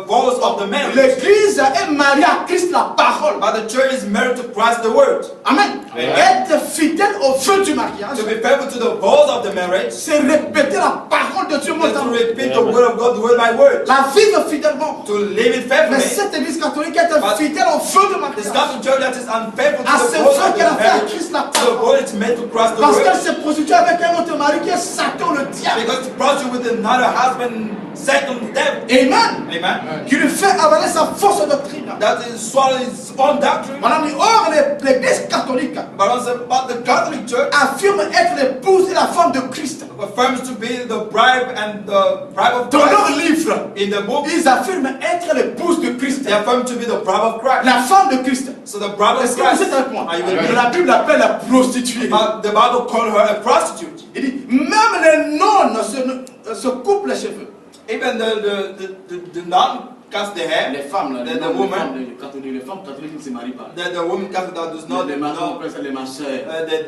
vows of the marriage. L'église est mariée à Christ, la parole. But the church is married to Christ the word. Amen. Être fidèle au vœu du mariage, To be faithful to the vows of the marriage c'est répéter la parole de Dieu. is to repeat the word of God word by word. La vivre fidèlement. To live it Mais faithfully. cette église catholique est fidèle au vœu de This mariage. Catholic church that is unfaithful À to ce the vows vœu of qu'elle a the fait à marriage. Christ, la To the parole. vow it's made to Christ the Parce qu'elle word. s'est prostituée avec un autre mari qui est Satan, le diable. Because to prostitute with another husband, second devil. Amen. Amen. Qui lui fait avaler sa fausse doctrine. That is swallow his own doctrine. Madame dit, or l'église catholique But the Catholic Church affirme être l'épouse et la femme de Christ. affirms to be the bride and the bride of Dans leur Christ. livre, In the book, ils affirment être l'épouse de Christ. they affirm to be the bride of Christ. La femme de Christ. So the bride of Est-ce que vous Christ. êtes avec moi? Are you with me? La Bible l'appelle la prostituée. The Bible called her a prostitute. Il dit, même les nonnes se coupent les cheveux. Even the nun cuts the hair. Les femmes, là, The woman. les femmes catholiques ne se marient pas. The woman Catholic that does not Les know mamans, les machins.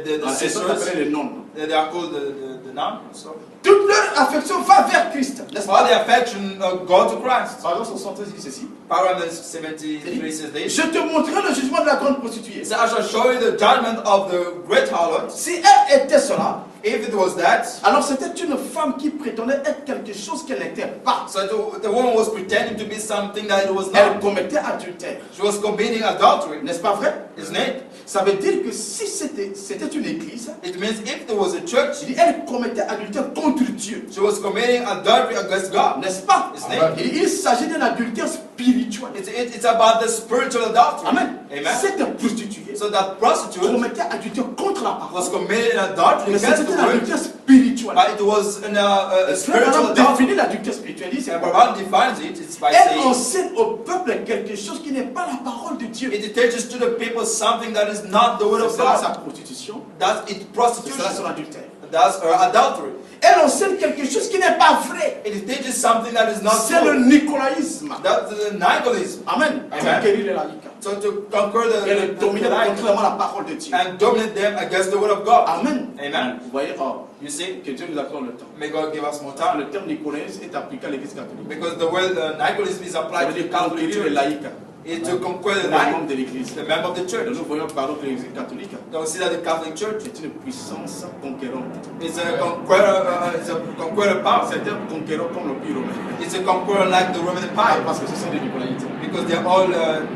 the Elles sont sisters. appelées les nonnes. They are called the nun. So Toute leur affection va vers Christ. N'est-ce all pas? the affection go to Christ. Par exemple, 73 dit ceci. Paragraph 73 says this. Je te montrerai le jugement de la grande prostituée. It says, I shall show you the judgment of the great harlot. Si elle était cela, If it was that, alors c'était une femme qui prétendait être quelque chose qu'elle n'était pas. so the woman was pretending to be something that it was Elle not. commettait adultère. She was committing adultery, N'est-ce pas vrai? isn't it? Ça veut dire que si c'était une église, It means if there was a church, il dit, elle commettait adultère contre Dieu. she was committing adultery against God. N'est-ce pas? Isn't it? Il s'agit d'un adultère spirituel. It's about the spiritual adultery. Amen. Amen. Cette prostituée, So So that prostitute commettait adultère contre la parole. was committing adultery Mais against c'était the un word, adultère spirituel. but it was a Frère spiritual Branham adultery. définit l'adultère spirituel. Il dit, c'est And quoi? Branham defines it, it's by Elle saying, enseigne au peuple quelque chose qui n'est pas la parole de Dieu. it teaches to the people something that is not the word of C'est là sa God. prostitution, That's its c'est là son prostitution. adultère. That's her adultery. Elle enseigne quelque chose qui n'est pas vrai. It teaches something that is not C'est le true. nicolaïsme. That's the Nicolism. Amen. Amen. Conquérir les laïcs. So to conquer Et le the dominer light contrairement à la parole de Dieu. and dominate them against the word of God. Amen. Amen. Vous voyez, oh, You see, que Dieu nous accorde le temps. may God give us more time. Le terme nicolaïsme est appliqué à l'église catholique. Because the word Nicolism is Ça applied veut to the dire Catholic conquérir les Church. laïcs. It's to conquer Les the light, membres de l'église. the member of the Et church. nous voyons par exemple l'église catholique. Don't see that the Catholic Church C'est une puissance conquérante. is a conqueror power. C'est un conquérant comme le pays romain. It's a conqueror like the Roman Empire Parce que ce sont des nicolaïtes. because they're all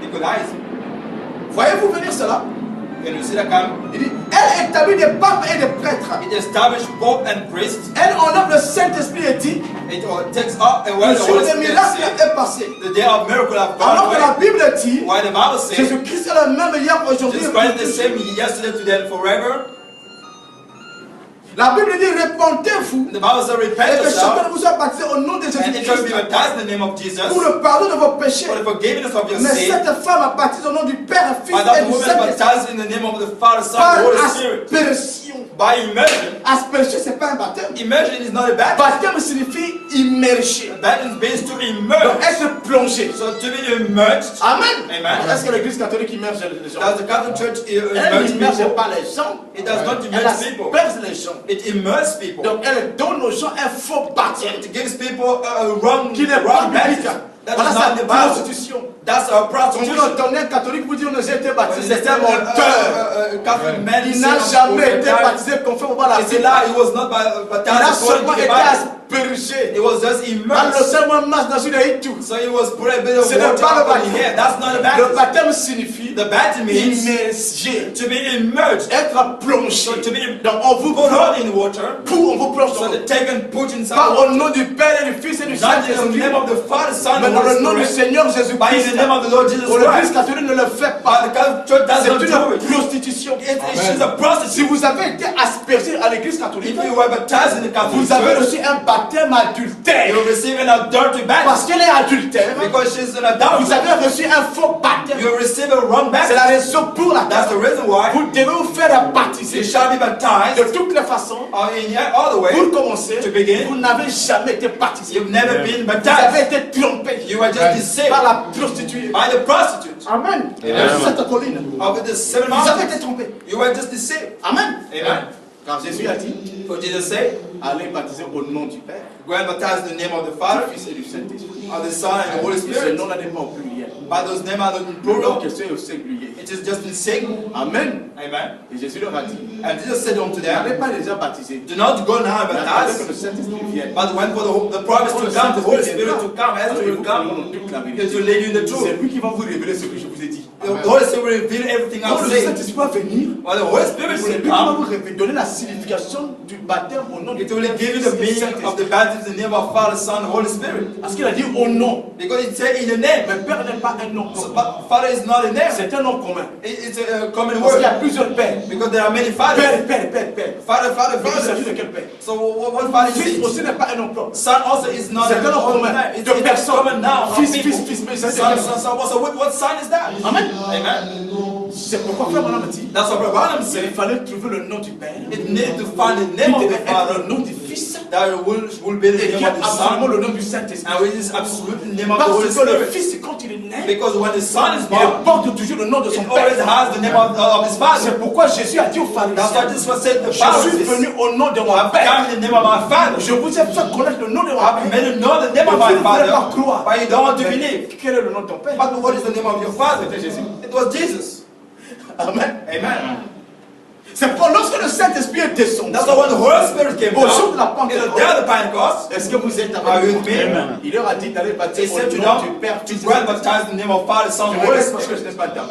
Nicolaites. Voyez-vous venir cela? Can you see that kind? Il dit, elle établit des papes et des prêtres. It established pope and priest. Elle honore le Saint-Esprit et dit, It takes up and where le the jour Holy des Spirit miracles said, est passé. the day of miracle have Alors gone que la away. Bible dit, Why the Bible says Jésus-Christ est le même hier, aujourd'hui. Jesus et Christ pour is the same toujours. yesterday, today, and forever. La Bible dit, repentez-vous The Bible says, et repent que chacun yourself, de vous soit baptisé au nom de and it shall be Jésus-Christ baptized in the name of Jesus pour le pardon de vos péchés. for the forgiveness of your Mais sin. cette femme a baptisé au nom du Père, Fils And et that du woman Saint-Esprit baptized in the name of the Father, Son, par and Holy Spirit. aspersion. By immersion. Aspersion, c'est pas un baptême. Immersion is not a baptism. Baptême signifie immerger. Baptism means to Donc immerse. être plongé. So to be immersed. Amen. Amen. Est-ce que l'église catholique immerge les gens? Does the Catholic Church Elle immerse n'immerge people? pas les gens. It does not Elle immerse people. asperge les gens. It immerses people. Donc elle donne aux gens un faux baptême. It gives people a wrong Qui n'est pas wrong biblique. baptism. That Voilà is sa not the Bible. prostitution. That's our Quand vous prostitution. entendez un catholique vous dire, j'ai été baptisé, c'est un When menteur. Catholic man Il is n'a saying, jamais été baptisé conformément à la It's a Bible. lie. He was not Il a baptized seulement according to été the Bible. aspergé. He was just Par le immersed. seulement masse dans une haïtou. So he was put a bit of Ce n'est water pas le on baptême. the hair. That's not a Le baptism. baptême signifie The baptism means immerger, to be immersed. être plongé. So to be Donc on vous put plonge, in water. on vous plonge So dans they l'eau. take and put inside Pas the au water. nom du Père et du Fils et du Not in the Saint-Esprit, name of the Father, Son, mais and dans le Holy nom du Spirit, Seigneur but in Jésus-Christ. the name of the Lord Jesus Pour l'église Christ. catholique ne le fait But pas. the Catholic Church does C'est not do une it. prostitution. She's a Si prostitute. vous avez été aspergé à l'église catholique, If you were baptized in the Catholic vous avez Church, reçu un baptême adultère. you receive an adultery baptism. Parce qu'elle est adultère, Because she's an vous adultery. avez reçu un faux baptême. You receive a wrong C'est la baptism. raison pour That's the laquelle reason why vous devez vous faire baptiser you shall be baptized de toutes les façons. in all the way. Pour commencer, To begin, vous n'avez jamais été baptisé. You've never been Vous avez baptized. été trompé You were just deceived par la prostituée. by the prostitute Amen. Amen. Sur cette colline. of the seven Vous avez mountains. été trompé. You were just deceived. Amen. Amen. Car Jésus a dit, What Jesus said? allez baptiser au nom du Père, Go and baptize in the name of the Father, du Fils et du Saint-Esprit. of the Son, and the Holy Et ce Spirit. nom-là n'est pas au pluriel. But those names are not in La plural. question est au singulier. It is just in single. Amen. Amen. Et Jésus leur a dit, And Jesus said unto n'allez them, pas déjà baptiser. do not go now and Mais attendez que baptize, le Saint-Esprit vienne. but when for the promise to come, the Holy Spirit to come, as Alors, to il will vous come, parle toute la is vérité. to lead you in the C'est truth. lui qui va vous révéler ce que je vous ai dit. The Holy Spirit will reveal everything Quand I'm le saying. Saint-Esprit va venir, While the Holy Spirit c'est will lui qui va come, vous donner la signification du baptême au nom du it will give you the meaning of the baptism in the name of Father, Son, and Holy Spirit. Parce qu'il a dit au nom. Because it said in the name. Mais Père n'est pas un nom. So, but Father is not a name. C'est un nom commun. It's a common Parce qu'il y a word. plusieurs pères. Because there are many fathers. Père. Father, Father, Mais il s'agit Father. de quel père? So what father is Fils it? aussi n'est pas un nom propre. Son also is not C'est a un nom commun. It's De a personnes. common noun of Fils, people. fils, mais ça c'est Son, quel son, son. So what son is that? Amen. Amen. C'est pourquoi Frère Branham dit, That's what Branham il said. fallait trouver le nom du Père. It needs to find the Qui name of devait the être Father le nom du Fils. that will be the Et qui name est of the absolument Son, le nom du Saint-Esprit. and which is absolutely the name of the Parce Holy que le Spirit. Fils, quand il est né, Because when the Son is il born, porte toujours le nom de son it always Père. has the name of his Father. C'est pourquoi Jésus a dit aux That's why pharisiens, this was said the je Father suis venu au nom de mon I've Père. come in the name of my Father. Je vous ai fait connaître le nom de mon I've Père. made you know the name of Mais my vous ne voulez pas Father, croire. but you don't want to Mais believe. quel est le nom de ton Père? But what is the name of your Father? C'était Jésus. It was Jesus. Amen. Amen. C'est pourquoi lorsque le Saint-Esprit est descendu, That's why when the Holy Spirit came au jour down, de la in the Pentecôte, day of the Pentecost, est-ce que vous êtes Are avec you moi? with me? Amen. Il leur a dit d'aller he baptiser said au to nom them du Père, to Fils et go and Saint-Esprit. baptize in the name of Father, Son, Je and me Holy laisse parce que Spirit. je n'ai pas de temps.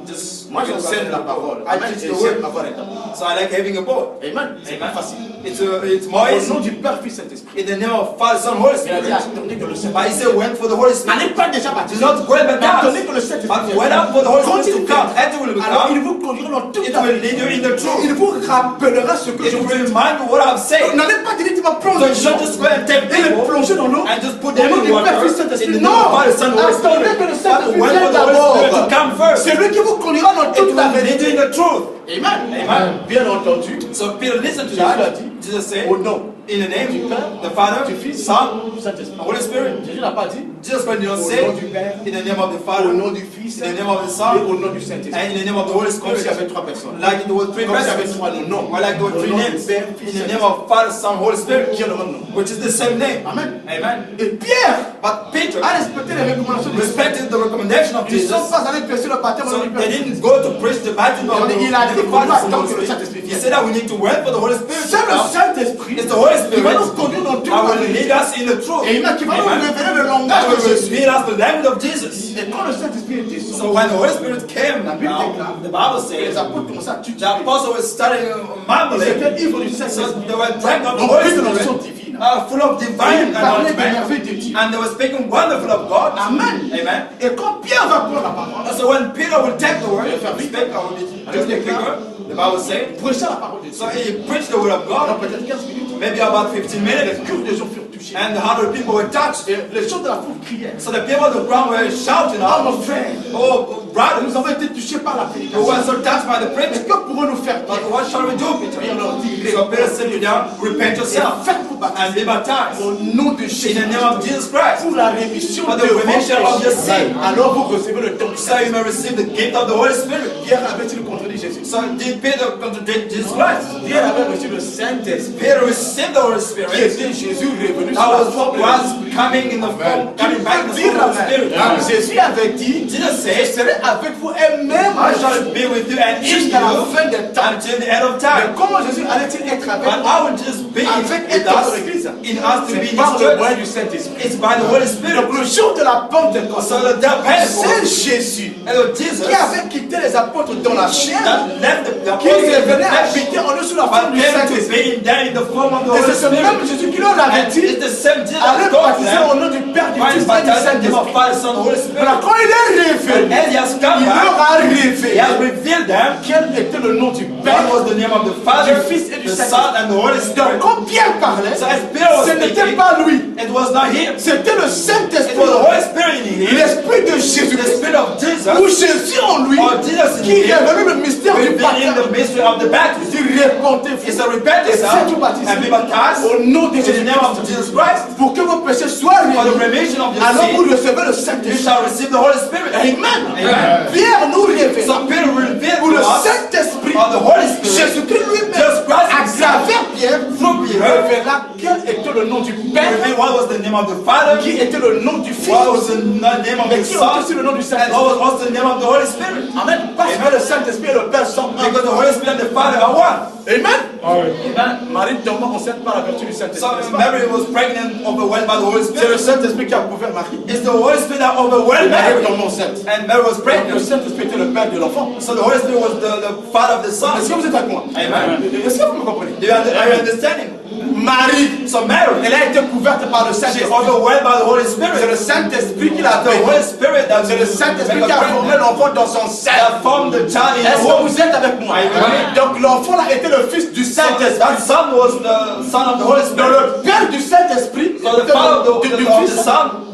just Moi, j'enseigne la parole. I Amen. teach Et the j'aime word. avoir un temps. So I like having a board. Amen. C'est pas Amen. facile. It's more Au easy. nom du Père, Fils, Saint-Esprit. In the name of Father, Son, Holy Il a dit Spirit. attendez que le But he Saint-Esprit. said, went for the Holy Spirit. N'allez pas déjà Do baptiser. not go and Mais attendez baptize. que le Saint-Esprit. But wait up for the Holy Quand Spirit il to come. viendra, And it will alors il come. vous conduira dans toute It la will lead you in the Il truth. vous rappellera ce que It je will vous ai dit. remind you what I've said. N'allez pas directement So plonger you should just go and take et les people plonger dans l'eau. and just put Au them nom in du Père, water. Fils, In the Saint-Esprit. name of Non. Father, Son, Holy Attendez Spirit. que le But Saint-Esprit wait vienne for the Holy Spirit to d'abord. come first. C'est lui qui vous conduira dans It toute la will lead you vérité. in the truth. Amen. Amen. Bien entendu. So Peter listened to Jésus a that. dit, Jesus said, au nom in the name du of Père, the Father, du Fils, Son, du Saint-Esprit. and Holy Spirit. Jésus n'a pas dit Jesus Christ did not au say, nom du Père, in the name of the Father, au nom in du Fils the name of the et Son, au nom du Saint-Esprit. and in the name of the Holy Comme s'il y Spirit. avait trois personnes. Like it was three Comme s'il y avait persons. trois noms. Or like there were Au three nom names. du Père, In Fils, the name Saint-Esprit. of Father, Son, Holy Spirit. Qui est le même nom. Which is the same name. Amen. Amen. Et Pierre But Peter a respecté les recommandations de Jésus. respected the recommendation of Ils ne Jesus. sont pas allés prêcher le baptême au nom So du they Père. didn't go to preach the baptism of the Il a dit the qu'on doit Father, Son, attendre Holy que le Spirit. Saint-Esprit He vienne. said that we need to wait for the Holy Spirit. C'est le Saint-Esprit It's the Holy qui va Spirit nous conduire dans toute that la will vérité. lead us in the truth. Et il qui va nous Amen. révéler le That langage de will Jésus. reveal us the language of Jesus. Et quand le Saint-Esprit est descendu, So when the Holy Spirit came, La Bible now, déclare, the Bible les says, apôtres commençaient à tuer. the apostles were starting Ils mumbling. étaient ivres du So Saint-Esprit. they were drank of the Donc, Holy plus de l'onction Spirit, divine. full of Et divine ils parlaient des anointing, merveilles de Dieu. and they were speaking wonderful of God. Amen. Amen. Et quand Pierre va prendre la parole, So when Peter will take the word, Je vais faire vite. speak, I will be just a quicker. The Bible says, prêcher la parole de Dieu. so he preached the word of Alors God, peut-être 15 minutes. maybe about 15 Les minutes, cœurs des gens furent touchés. and 100 people were touched. Et les gens de la foule criaient. So the people on the ground were shouting Oh out, mon frère, oh brothers, nous avons été touchés par la we prédication. were so touched by the Mais preaching. que pourrons-nous faire? But what shall we do, Peter? Pierre leur dit, So Peter said to them, repent yourself faites-vous baptiser and be baptized au nom de in Jésus the name of Jesus Christ, pour la rémission for de the vos remission of your péchés. sin, Alors vous recevez le don du so you may receive the gift of the Holy Spirit. Pierre avait-il contredit Jésus? So did Peter contradict Jesus Christ? Pierre avait reçu le Saint-Esprit Peter received the Holy qui Spirit. était Jésus revenu That sur la was forme de was coming in the form, coming back in the form of the Spirit. Jésus avait dit, Jesus je said, serai avec vous et même I shall be with you and in jusqu'à la you fin des temps. until the end of Mais time. comment Jésus allait-il être avec But nous? I will just be Avec with et dans us, l'église? in us to be C'est in par His le moyen church. du Saint-Esprit. It's by the Holy Spirit. Donc le jour de la Pentecôte, So the day of c'est Pentecost, Jésus and Jesus qui avait quitté les apôtres dans la chair, that left the qui apostles in the revenait flesh, habiter en eux sous la but forme du came to Saint-Esprit. be in there in the form of the Et Holy c'est ce même Spirit. Jésus qui leur avait And dit, it's the same Jesus allez that taught baptiser au them, nom du Père, du why Fils is et du baptized in the name of Saint-Esprit. Father, Son, Holy Spirit. Voilà, quand il est And révélé, as he has come il leur back, a he révélé has revealed them quel était le nom du what Père, was the name of the Father, du Fils et du the Saint-Esprit. Son, and the Holy Donc Spirit. quand Pierre parlait, So as Peter was ce n'était speaking, pas lui, it was not him. c'était le It Saint-Esprit, was the Holy Spirit in him, l'Esprit de the Jésus-Christ, Spirit of Jesus, ou Jésus en lui, or Jesus in qui him, révèle le mystère du revealing the baptême. mystery of the baptism. Il répondait, It's a repent et yourself faites-vous baptiser and be baptized au nom de in the name of Jésus-Christ Jesus Christ pour que vos péchés soient for the rémission. remission of your Alors vous sin. recevez le You Saint-Esprit. shall receive the Holy Spirit. Amen. Amen. Pierre nous révèle So Peter revealed pour to le us Saint-Esprit, of the Holy Spirit. Jésus-Christ lui-même, Jesus Christ à himself, travers Pierre, through Peter, révéla quel était le nom du Père, revealed what was the name of the Father, qui était le nom du Fils, what was the name of mais the qui est Son, aussi le nom du and Saint-Esprit. what was also the name of the Holy Spirit. Amen. Parce que le Saint-Esprit et le Père sont un. Because the Holy Spirit and the Father are one. Amen. Amen. Marie tomba enceinte par la vertu du Saint-Esprit. So n'est-ce pas? Mary was pregnant, overwhelmed by the Holy C'est le Spirit. Saint-Esprit qui a couvert Marie. It's the Holy Spirit that overwhelmed Marie Mary, tomba enceinte. and Mary was Donc, le pregnant. Saint-Esprit était le Père de l'enfant. So the Holy Spirit was the Father of the Son. Est-ce que vous êtes avec moi? Amen. Est-ce que vous me comprenez? Are you understanding? Marie, So Mary, elle a été couverte par le she's Saint-Esprit. overwhelmed by the Holy C'est Spirit. le Saint-Esprit qui l'a The fait. Holy Spirit that C'est le Saint-Esprit made qui her a formé pregnant, l'enfant dans son sein. that formed the child in Est-ce the que womb. vous êtes avec moi? Amen. Donc l'enfant là était le fils du So Saint-Esprit. that son was the son of the Holy Donc Spirit. le père du Saint-Esprit, So the father of du the fils, son,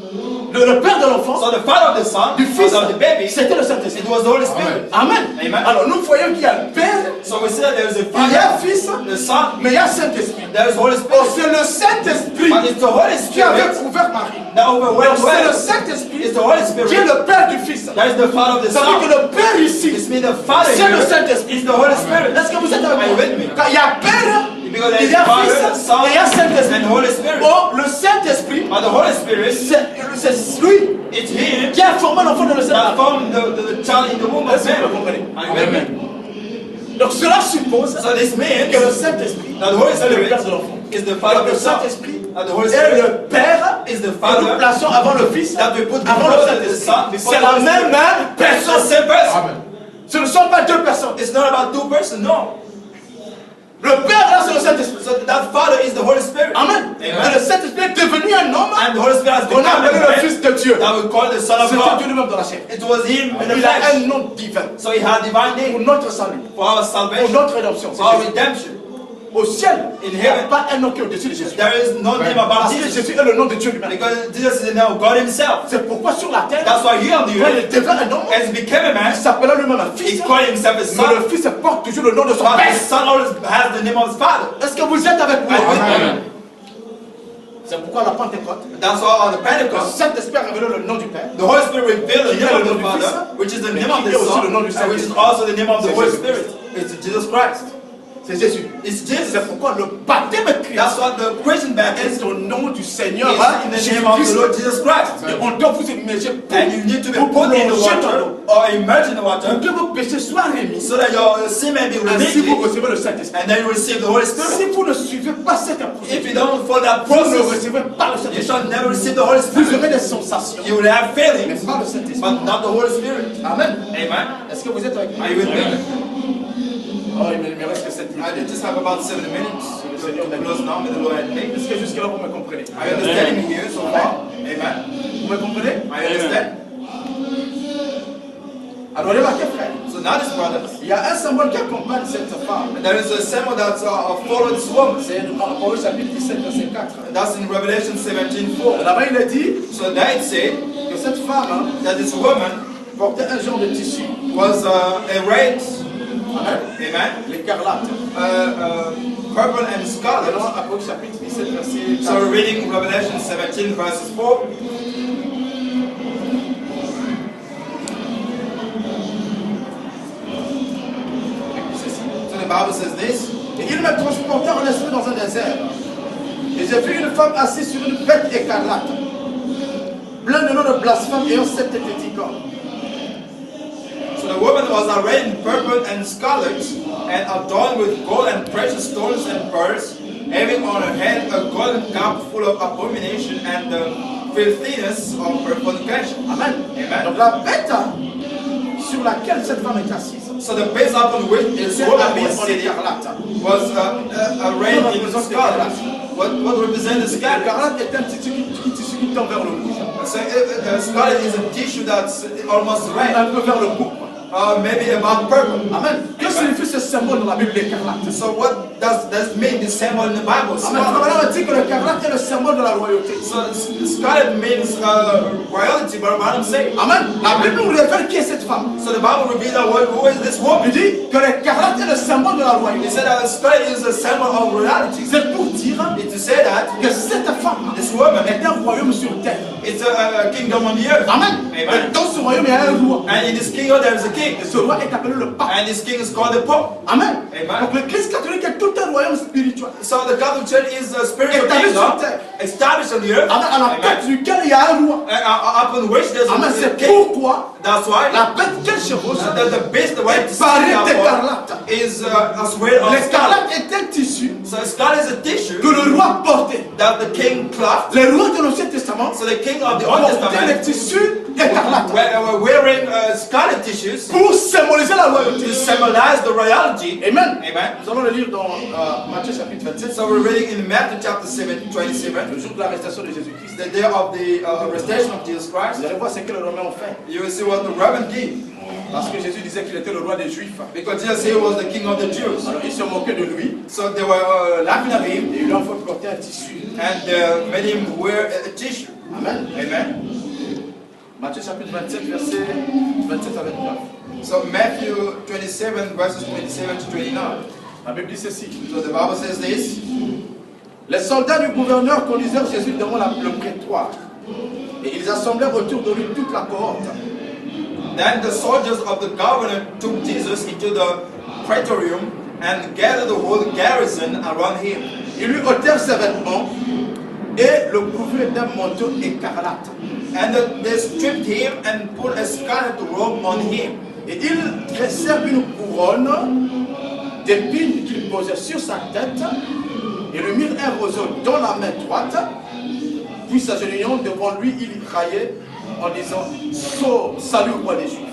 le père de l'enfant, so the father of the son, du fils, of the baby, c'était le Saint-Esprit. it was the Holy Spirit. Amen. Amen. Alors nous voyons qu'il y a le père, So we see that there is a il y a father, le fils, the son, mais il y a le Saint-Esprit. there is Holy Oh, Spirit. c'est le Saint-Esprit But it's the Holy qui avait Spirit couvert Marie. that overwhelmed C'est le her. Saint-Esprit It's the Holy qui est Spirit le père du fils. that is the father of the Ça veut dire que son. le père It's ici, me the father c'est le here. Saint-Esprit. It's the Holy Spirit. Est-ce que vous êtes avec Are you moi? with me? Quand il y a père, Because there il is y a Father, fils Son, et il y a Saint-Esprit. and Holy Spirit. Oh, le Saint-Esprit, But the Holy Spirit, c'est lui it's Him qui a formé l'enfant dans le that Saint-Esprit. formed the child in the womb of Est-ce que vous Mary. comprenez? Are you with me? Donc cela suppose So this means que le Saint-Esprit that the Holy est le Spirit père de l'enfant. is the father of Le the son, Saint-Esprit and the Holy est Spirit le père is the que nous Father plaçons avant le Fils, that we put avant le before the Son, Saint-Esprit. before C'est the la Holy même Spirit. It's the personne. same person. Amen. Ce ne sont pas deux personnes. It's not about two persons, no. Le Père là, c'est le Saint-Esprit. So that Father is the Holy Spirit. Amen. Amen. Et le Saint-Esprit est devenu un homme. And the Holy Spirit has On become a appelé le a man Fils de Dieu. that we call the Son of C'était God. Dieu lui-même dans la chair. It was Him in the Il a flesh. un nom divin So He had divine pour name notre salut, for our pour salvation, notre rédemption. for our C'est Jésus. redemption. Au ciel, In il n'y a heaven, pas un nom qui est au-dessus de Jésus. there is no name above Parce que Jesus. Jésus est le nom de Dieu lui-même. Because Jesus is the name of God Himself. C'est pourquoi sur la terre, That's why here on the quand earth, il devint un homme, as He became a man, il s'appela lui-même un He fils. called Himself a Mais son. le fils porte toujours le nom de son But père. the Son always has the name of His Father. Est-ce que vous êtes avec moi? Are you with me? C'est pourquoi la Pentecôte, That's why on the le Pentecost, Saint-Esprit a révélé le nom du Père. the Holy Spirit revealed the Qui est name le of nom the du Father, Fils, which is the mais name qui of est the aussi Son, le nom du and which is Saint-Esprit. also the name of the C'est Holy Jésus. Spirit. It's Jesus Christ. C'est Jésus. It's Jesus. C'est pourquoi le baptême de Christ That's what the Christian est baptism au nom du Seigneur. is in the name of the Lord Jesus Christ. Et on doit vous immerger And you need to be pour put in the plonger dans water l'eau. or immerse in the Pour water que vos péchés soient remis. so that your sin may be Ainsi vous remitted recevez le Saint-Esprit. and then you receive the Holy Si Spirit. vous ne suivez pas cette If procédure, you don't follow that vous ne process, recevez pas le you Saint-Esprit. shall never receive the Holy Vous Spirit. aurez des sensations, You will have mais feelings, pas le Saint-Esprit. but not the Holy Spirit. Amen. Amen. Est-ce que vous êtes avec moi? Are you with me? Oh, il me reste que 7 I minutes. just have about 7 minutes to close now. May the Lord help me. Est-ce que jusque-là vous me comprenez? Are you understanding me here so far? Amen. Vous me comprenez? I understand. Alors remarquez frère, So now this brothers, il y a un symbole qui accompagne cette femme. there is a symbol that followed this woman. C'est dans Proverbe chapitre 17, verset 4. And that's in Revelation 17:4. Là-bas il est dit So there it said que cette femme that this woman portait un genre de tissu. was a red, Amen. amen, L'écarlate. purple and scarlet. Alors Apocalypse chapitre 17, verset 4. So we're reading Revelation 17 verses 4. So the Bible says this. Et il me transporta en esprit dans un désert. Et j'ai vu une femme assise sur une bête écarlate, pleine de noms de blasphème ayant 7 têtes et 10 cornes. So the woman was arrayed in purple and scarlet, and adorned with gold and precious stones and pearls, having on her head a golden cup full of abomination and the filthiness of her fornication. Amen. Amen. Donc la bête sur laquelle cette femme est assise So the base upon which this était woman habillée was en sitting écarlate. was arrayed in scarlet. What represents the scarlet? L'écarlate est un tissu qui tend vers le rouge, So scarlet is a tissue that's almost red, un peu vers le pourpre. maybe about purple. Amen. Que signifie ce symbole dans la Bible, l'écarlate? So what does mean this symbol in the Bible? Amen. Maintenant, on dit que l'écarlate est le symbole de la royauté. So scarlet means royalty, but what I'm saying. Amen. La Bible nous révèle qui est cette femme. So the Bible reveals that who is this Il woman? dit que l'écarlate est le symbole de la It royauté. said that scarlet is a symbol of royalty. C'est pour dire It to say that que cette femme this woman est un royaume sur terre. is a kingdom on the earth. Amen. Amen. Et dans ce royaume, il y a un roi. And in this kingdom there is a king. Et ce roi est appelé le pape. And this king is called the Pope. Amen. Amen. Donc l'église catholique est tout un royaume spirituel. So the Catholic Church is a spiritual Établi sur kingdom terre. established on the earth. Amen. À la tête Amen. duquel il y a un roi. Upon which there's Amen. a C'est king. pourquoi That's why la bête qu'elle chevauche the beast, the white est parée d'écarlate. is as well of scarlet. L'écarlate est un tissu So scarlet is a tissue que le roi portait. that the king clothed. Les rois de l'Ancien Testament So the king of the Old portaient les Testament tissus écarlates were wearing scarlet tissues pour symboliser la royauté. to symbolize the royalty. Amen. Amen. Nous allons le lire dans Matthieu chapitre 27. So we're reading in Matthew chapter 27, Le jour de l'arrestation de Jésus-Christ. the day of the arrestation of Jesus Christ. Vous allez voir ce que les Romains ont fait. You will see what the Roman did. Parce que Jésus disait qu'il était le roi des Juifs. Because Jesus said he was the king of the Jews. Alors ils se moquaient de lui. So they were laughing at him Et ils lui ont fait porter un tissu. and made him wear a tissue. Amen. Amen. Matthieu chapitre 27, verset 27 à 29. So Matthew 27 verses 27 to 29. La Bible dit ceci. So the Bible says this. Les soldats du gouverneur conduisirent Jésus devant le prétoire. Et ils assemblèrent autour de lui toute la cohorte. Then the soldiers of the governor took Jesus into the praetorium and gathered the whole garrison around him. Ils lui ôtèrent ses vêtements et le couvrirent d'un manteau écarlate. And they stripped him and put a scarlet robe on him. Et ils dressèrent une couronne d'épines qu'ils posaient sur sa tête et lui mirent un roseau dans la main droite puis s'agenouillant devant lui, il raillait en disant salut au roi des Juifs.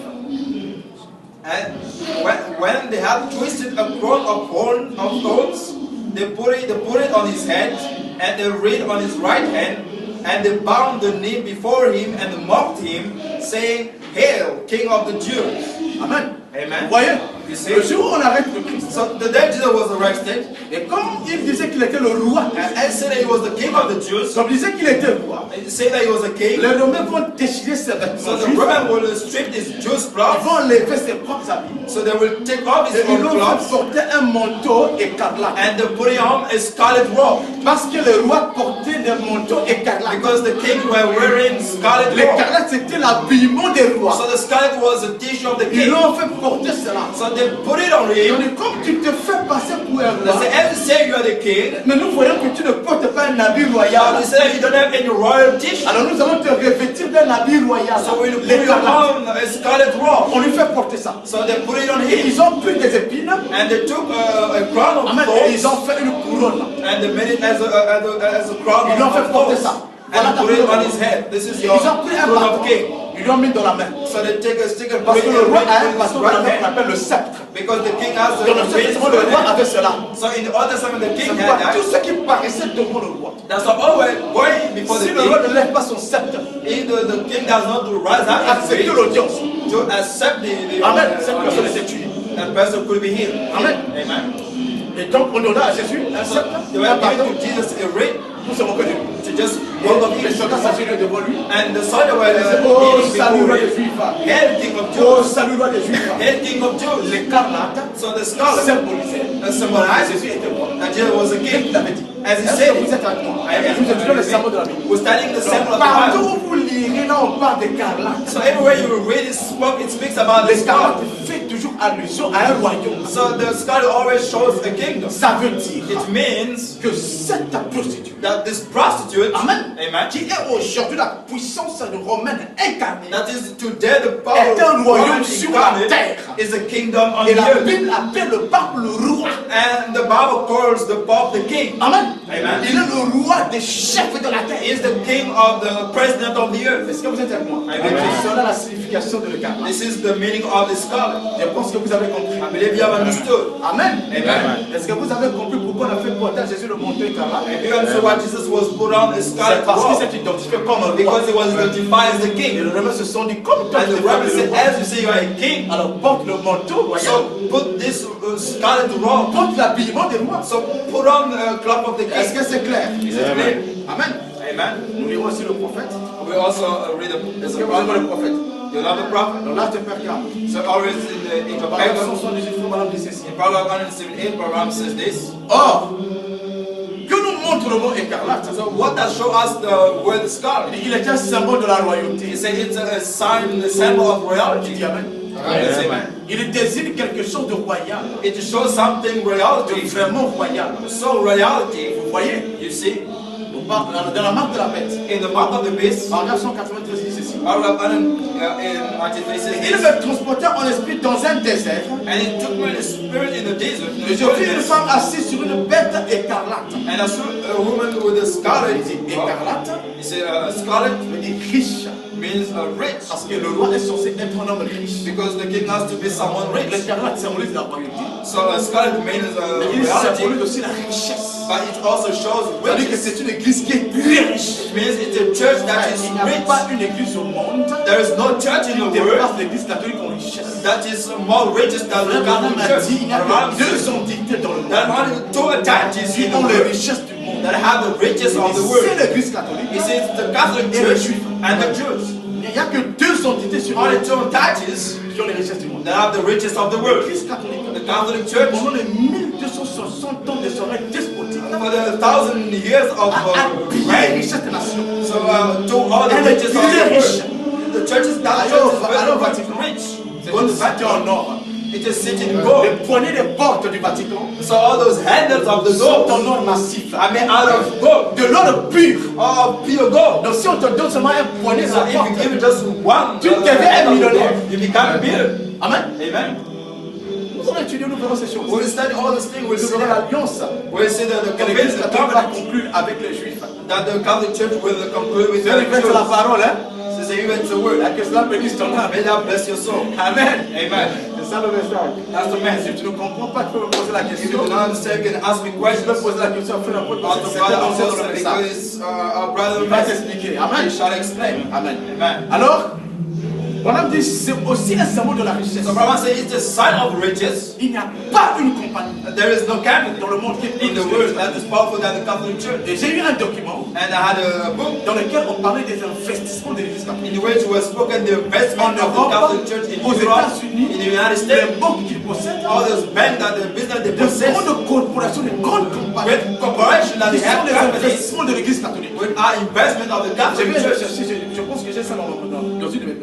And when they had twisted a crown of thorns, they put it on his head, and they read on his right hand, and they bound the knee before him and mocked him, saying, Hail, King of the Jews. Amen. Amen. Vous voyez, You see? le jour où on arrête le Christ, So the day Jesus was arrested, et comme il disait qu'il était le roi, and said that he was the king of the Jews, comme il disait qu'il était roi, and said that he was a king, les Romains vont déchirer ses so vêtements the juifs, Roman will strip his Jews' ils clothes, vont enlever ses propres habits, so they will take off his et ils own vont clothes, porter un manteau écarlate. and they put on a scarlet robe, Parce que les rois portaient des manteaux écarlates. because the king were wearing scarlet robe. L'écarlate, c'était l'habillement des rois. So the scarlet was the t-shirt of the Ils king. l'ont fait porter cela. So they put it on Ils ont him. dit, comme tu te fais passer pour un They roi, say, as you say you are the king, mais nous voyons que tu ne portes pas un habit but royal. you say you don't have any royal t-shirt. Alors nous allons te revêtir d'un habit royal. So we'll put L'écarlate. on a scarlet robe. On lui fait porter ça. So they put it on Et him. ils ont pris des épines. And they took a crown of Amen. Et ils thorns ont fait une couronne. and they made it as a crown Ils lui ont fait of porter thorns. ça. Voilà And ta put it on couronne. his head. This is Ils your ont pris un crown bâton. of king. Ils l'ont mis dans la main. So they take a stick and put Parce it que in le the roi a un his bâton right qu'on hand. appelle le sceptre. Because the king has Dans le the Ancien Testament, le roi avait cela. So in the Old Testament the C'est king pourquoi had tout that. ce qui paraissait devant le roi. That's why always going before Si the le roi king. ne lève pas son sceptre, If the king does not rise up and accepter pray l'audience. to accept the Amen. Cette personne était tuée. that person could be healed. Amen. Amen. Et donc on donna à Jésus un So sceptre, they were un giving bâton, to Jesus a ring pour se moquer de lui. to just hold up Les his soldats s'agenouillaient devant lui. and the soldier were Oh, kneeling salut before roi des him. Juifs. Hail King of Oh, Jews. salut roi des Juifs. Hail King of Jews. L'écarlate So the scarlet symbolisait symbolized Jésus était roi. that Jesus was a Il king. l'avait dit. As he Est-ce said que vous it, êtes avec moi? I am. Nous étudions le serment de la Bible. We're studying the symbol of the Partout Bible. où vous lirez, là on parle d'écarlate. So everywhere you read it speaks about the L'écarlate scarlet. fait toujours allusion à un royaume. So the scarlet always shows a kingdom. Ça veut dire It means que cette prostituée, that this prostitute, Amen, amen, qui est aujourd'hui la puissance romaine incarnée, that is today the est power un of royaume God sur la incarnate, terre. is a kingdom on Et the la earth. Bible appelle le pape le roi. And the Bible calls the Pope the king. Amen. Amen. Il est le roi des chefs de la terre. He is the king of the president of the earth. Est-ce que vous êtes avec moi? Amen. C'est là la signification de l'écarlate. This is the meaning of the scarlet. Je pense que vous avez compris. I believe you have understood. Amen. Amen. Est-ce que vous avez compris pourquoi on a fait porter à Jésus le manteau écarlate? If you understand why Jesus was put on a C'est scarlet parce qu'il robe, s'est identifié comme un roi. because he was identified as the Et king. les Romains se sont dit, comme toi And tu the es Bible said, le roi, as you say you are a king, alors porte le manteau royal. so put this scarlet robe. Porte l'habillement des rois. So put on a cloth of the Est-ce king. que c'est clair? Is it clear? Amen. Amen. Nous lirons aussi le prophète. We also read Est-ce the que vous aimez le prophet. prophète? You love the prophet? Dans l'Acte Père 4. So always in the Parole Bible, 178, Madame dit ceci. in Proverbs 178, Proverbs says this. Or, que nous montre le mot écarlate? So what does show us the word scarlet? Il est un symbole de la royauté. He said it's a sign, a symbol of Tu royalty. dis Amen. Yes, amen. Il désigne quelque chose de royal, It shows something de royalty. vraiment royal. So royalty, Vous voyez, you see, dans la marque de la bête, in the mark of the beast, en 1993, il dit ceci. Proverbs 193 says Il this. me transportait en esprit dans un désert. And it took me in the spirit in the desert. in Et the je vis une wilderness. femme assise sur une bête écarlate. And I saw a woman with a scarlet. Il dit écarlate, He said scarlet veut dire riche. means rich. Parce que le roi est censé être un homme riche. Because the king has to be someone rich. L'écarlate symbolise la royauté. So scarlet means Mais il royalty. symbolise aussi la richesse. But it also shows C'est-à-dire que riches. c'est une église qui est très riche. It means it's a church that is Il n'y a rich. pas une église au monde There is no church in the qui world dépasse l'église catholique en richesse. that is more riches than the Le Catholic Branham a Church. dit il n'y a que deux entités dans le There are monde only two entities qui in the ont les world richesses du monde. that have the riches of the C'est world. l'église catholique. It is the Catholic Church and the Jews. Il n'y a que deux entités sur Only le two entities qui ont les richesses du monde. that have the riches of the world. L'église catholique, The Catholic Church, pendant les 1260 ans de son règne despotique, for the 1,000 years of a pillé les reign, richesses des nations. so to all the Elle est riches of très the riche. world. The churches that Alors, church is alors, very Vatican. rich. C'est Go une to cité en Vatican. or. It is city in gold. Les poignées des portes du Vatican So all those handles of the sont en doors or massif. are made out of gold, De l'or pur. or pure gold. Donc si on te donne seulement un poignet de So la if you porte, give just one Tu deviens hand of the millionnaire. door, you become a millionaire. Amen. Amen. Vous pour étudier, nous verrons ces choses. We'll study all these things. We'll Nous see verrons that. l'alliance We'll see that the que l'Église covenant, the catholique va covenant conclure avec les Juifs. that the Catholic Church will conclude with C'est the l'évêque de la Jews. parole, hein? Since you went to word, Que cela bénisse ton âme. may that bless your soul. Amen. Amen. C'est ça le message. That's the Si message. tu ne comprends pas, tu peux me poser la If you question. do not understand, you can ask me Tu questions. peux poser la question après la faute parce que Also, c'est brother, dans also, le message. because our brother Il va message, t'expliquer. he Amen. shall explain. Amen. Amen. Alors, on a dit c'est aussi un symbole de la richesse. So, Brahman says it's the sign of riches. Il n'y a pas une compagnie There is no company dans le monde qui est in the world that is powerful than the Catholic Church. Et j'ai eu un document And I had a book dans lequel on parlait des investissements de l'Église catholique. in which was spoken the investment of the Catholic Church in aux Europe, États-Unis, in the United les States, banques qu'ils possèdent, all those banks that the business they des possess, fonds de corporation, des grandes compagnies, great corporations that qui they sont have les companies investissements de l'Église catholique. with our investment of the J'ai Catholic vu aller Church. chercher, je pense que j'ai ça dans une de mes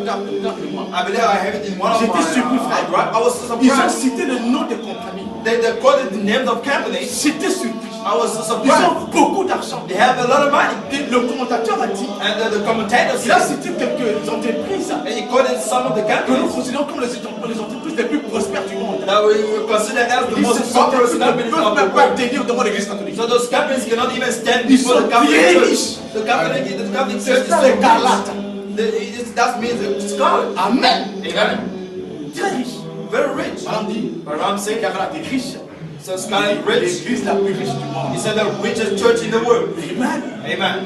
garde-moi. I believe I have it in one of J'étais surpris, my frère. drive. I was so Ils ont surprised. cité le nom des compagnies. They quoted the names of companies. J'étais surpris. I was so Ils surprised. ont beaucoup d'argent. They have a lot of money. Et le commentateur a dit, And the commentator il a said, cité quelques entreprises and he quoted some of the que nous companies considérons comme les entreprises les plus prospères du monde. that we consider as the Ils most se sont prosperous ne companies peuvent of the même pas world. tenir devant l'Église catholique. So those companies cannot even stand Ils before sont the Catholic bien Church. riches. The Catholic Church C'est is ça so les Galates. rich. That means it's scarlet. Amen. Amen. Très riche. Very rich. Madame dit, But I'm saying, Galates est riche. so scarlet rich. L'église la plus riche du He monde. said the richest church in the world. Amen. Amen.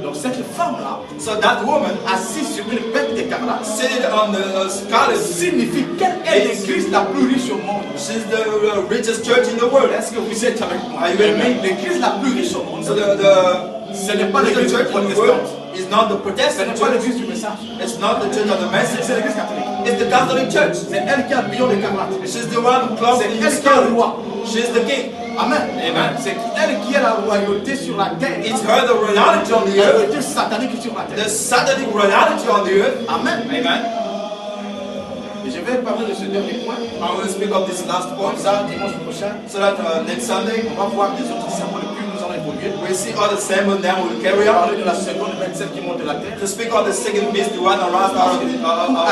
Donc cette femme-là, So that woman assise sur une bête écarlate, sitting on the scarlet signifie qu'elle est l'église la plus riche au monde. she's the richest church in the world. Est-ce que vous êtes avec moi? Are you with me? L'église la plus riche au monde, So ce n'est pas the l'église church in the world protestante. is not the Ce Protestant n'est pas church. l'église du message. It's not the church of the message. C'est l'église catholique. It's the Catholic Church. C'est elle qui a le billon d'écarlate. She's the one who clothes C'est in elle qui est le scarlet. roi. She's the king. Amen. Amen. C'est elle qui a la royauté sur la terre. It's her the royalty on the La earth. royauté satanique sur la terre. The satanic royalty on the earth. Amen. Amen. Et je vais parler de ce dernier point. I will speak of this last Comme point ça, dimanche prochain, so that next Sunday on va voir des autres symboles plus nous allons évoluer. we see all the symbols now will carry On va on. parler de la seconde bête, celle qui monte de la terre. To speak of the second beast, the one around Pour the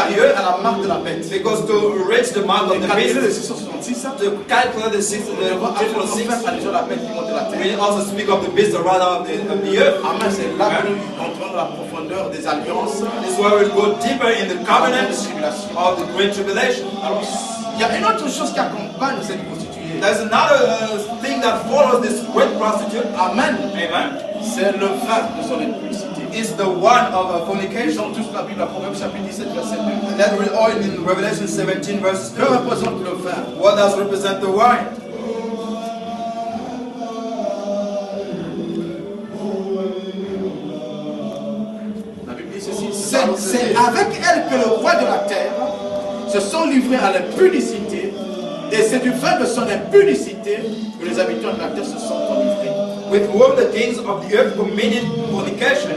arriver earth. à la marque de la bête. Because to reach the mark of Et the calculer le beast, 666, to calculate the six, on va the triple six, faire allusion à la bête qui monte de la terre. we also speak of the beast around of the earth. Amen, c'est là que nous entrons dans la profondeur des alliances. This is where we go deeper in the covenant Tribulation. of the great tribulation. Alors, il y a une autre chose qui accompagne cette prostituée. There's another thing that follows this great prostitute. Amen. Amen. C'est le vin de son impudicité. Is the one of Ils fornication. ont tous la Bible, à Proverbe chapitre 17, verset 2. That we all in Revelation 17 verses Que 2. représente le vin? What does represent the wine? La Bible dit ceci. C'est avec elle que le roi de la terre se sont livrés à l'impudicité, et c'est du vin de son impudicité que les habitants de la terre se sont enivrés. With whom the kings of the earth committed fornication,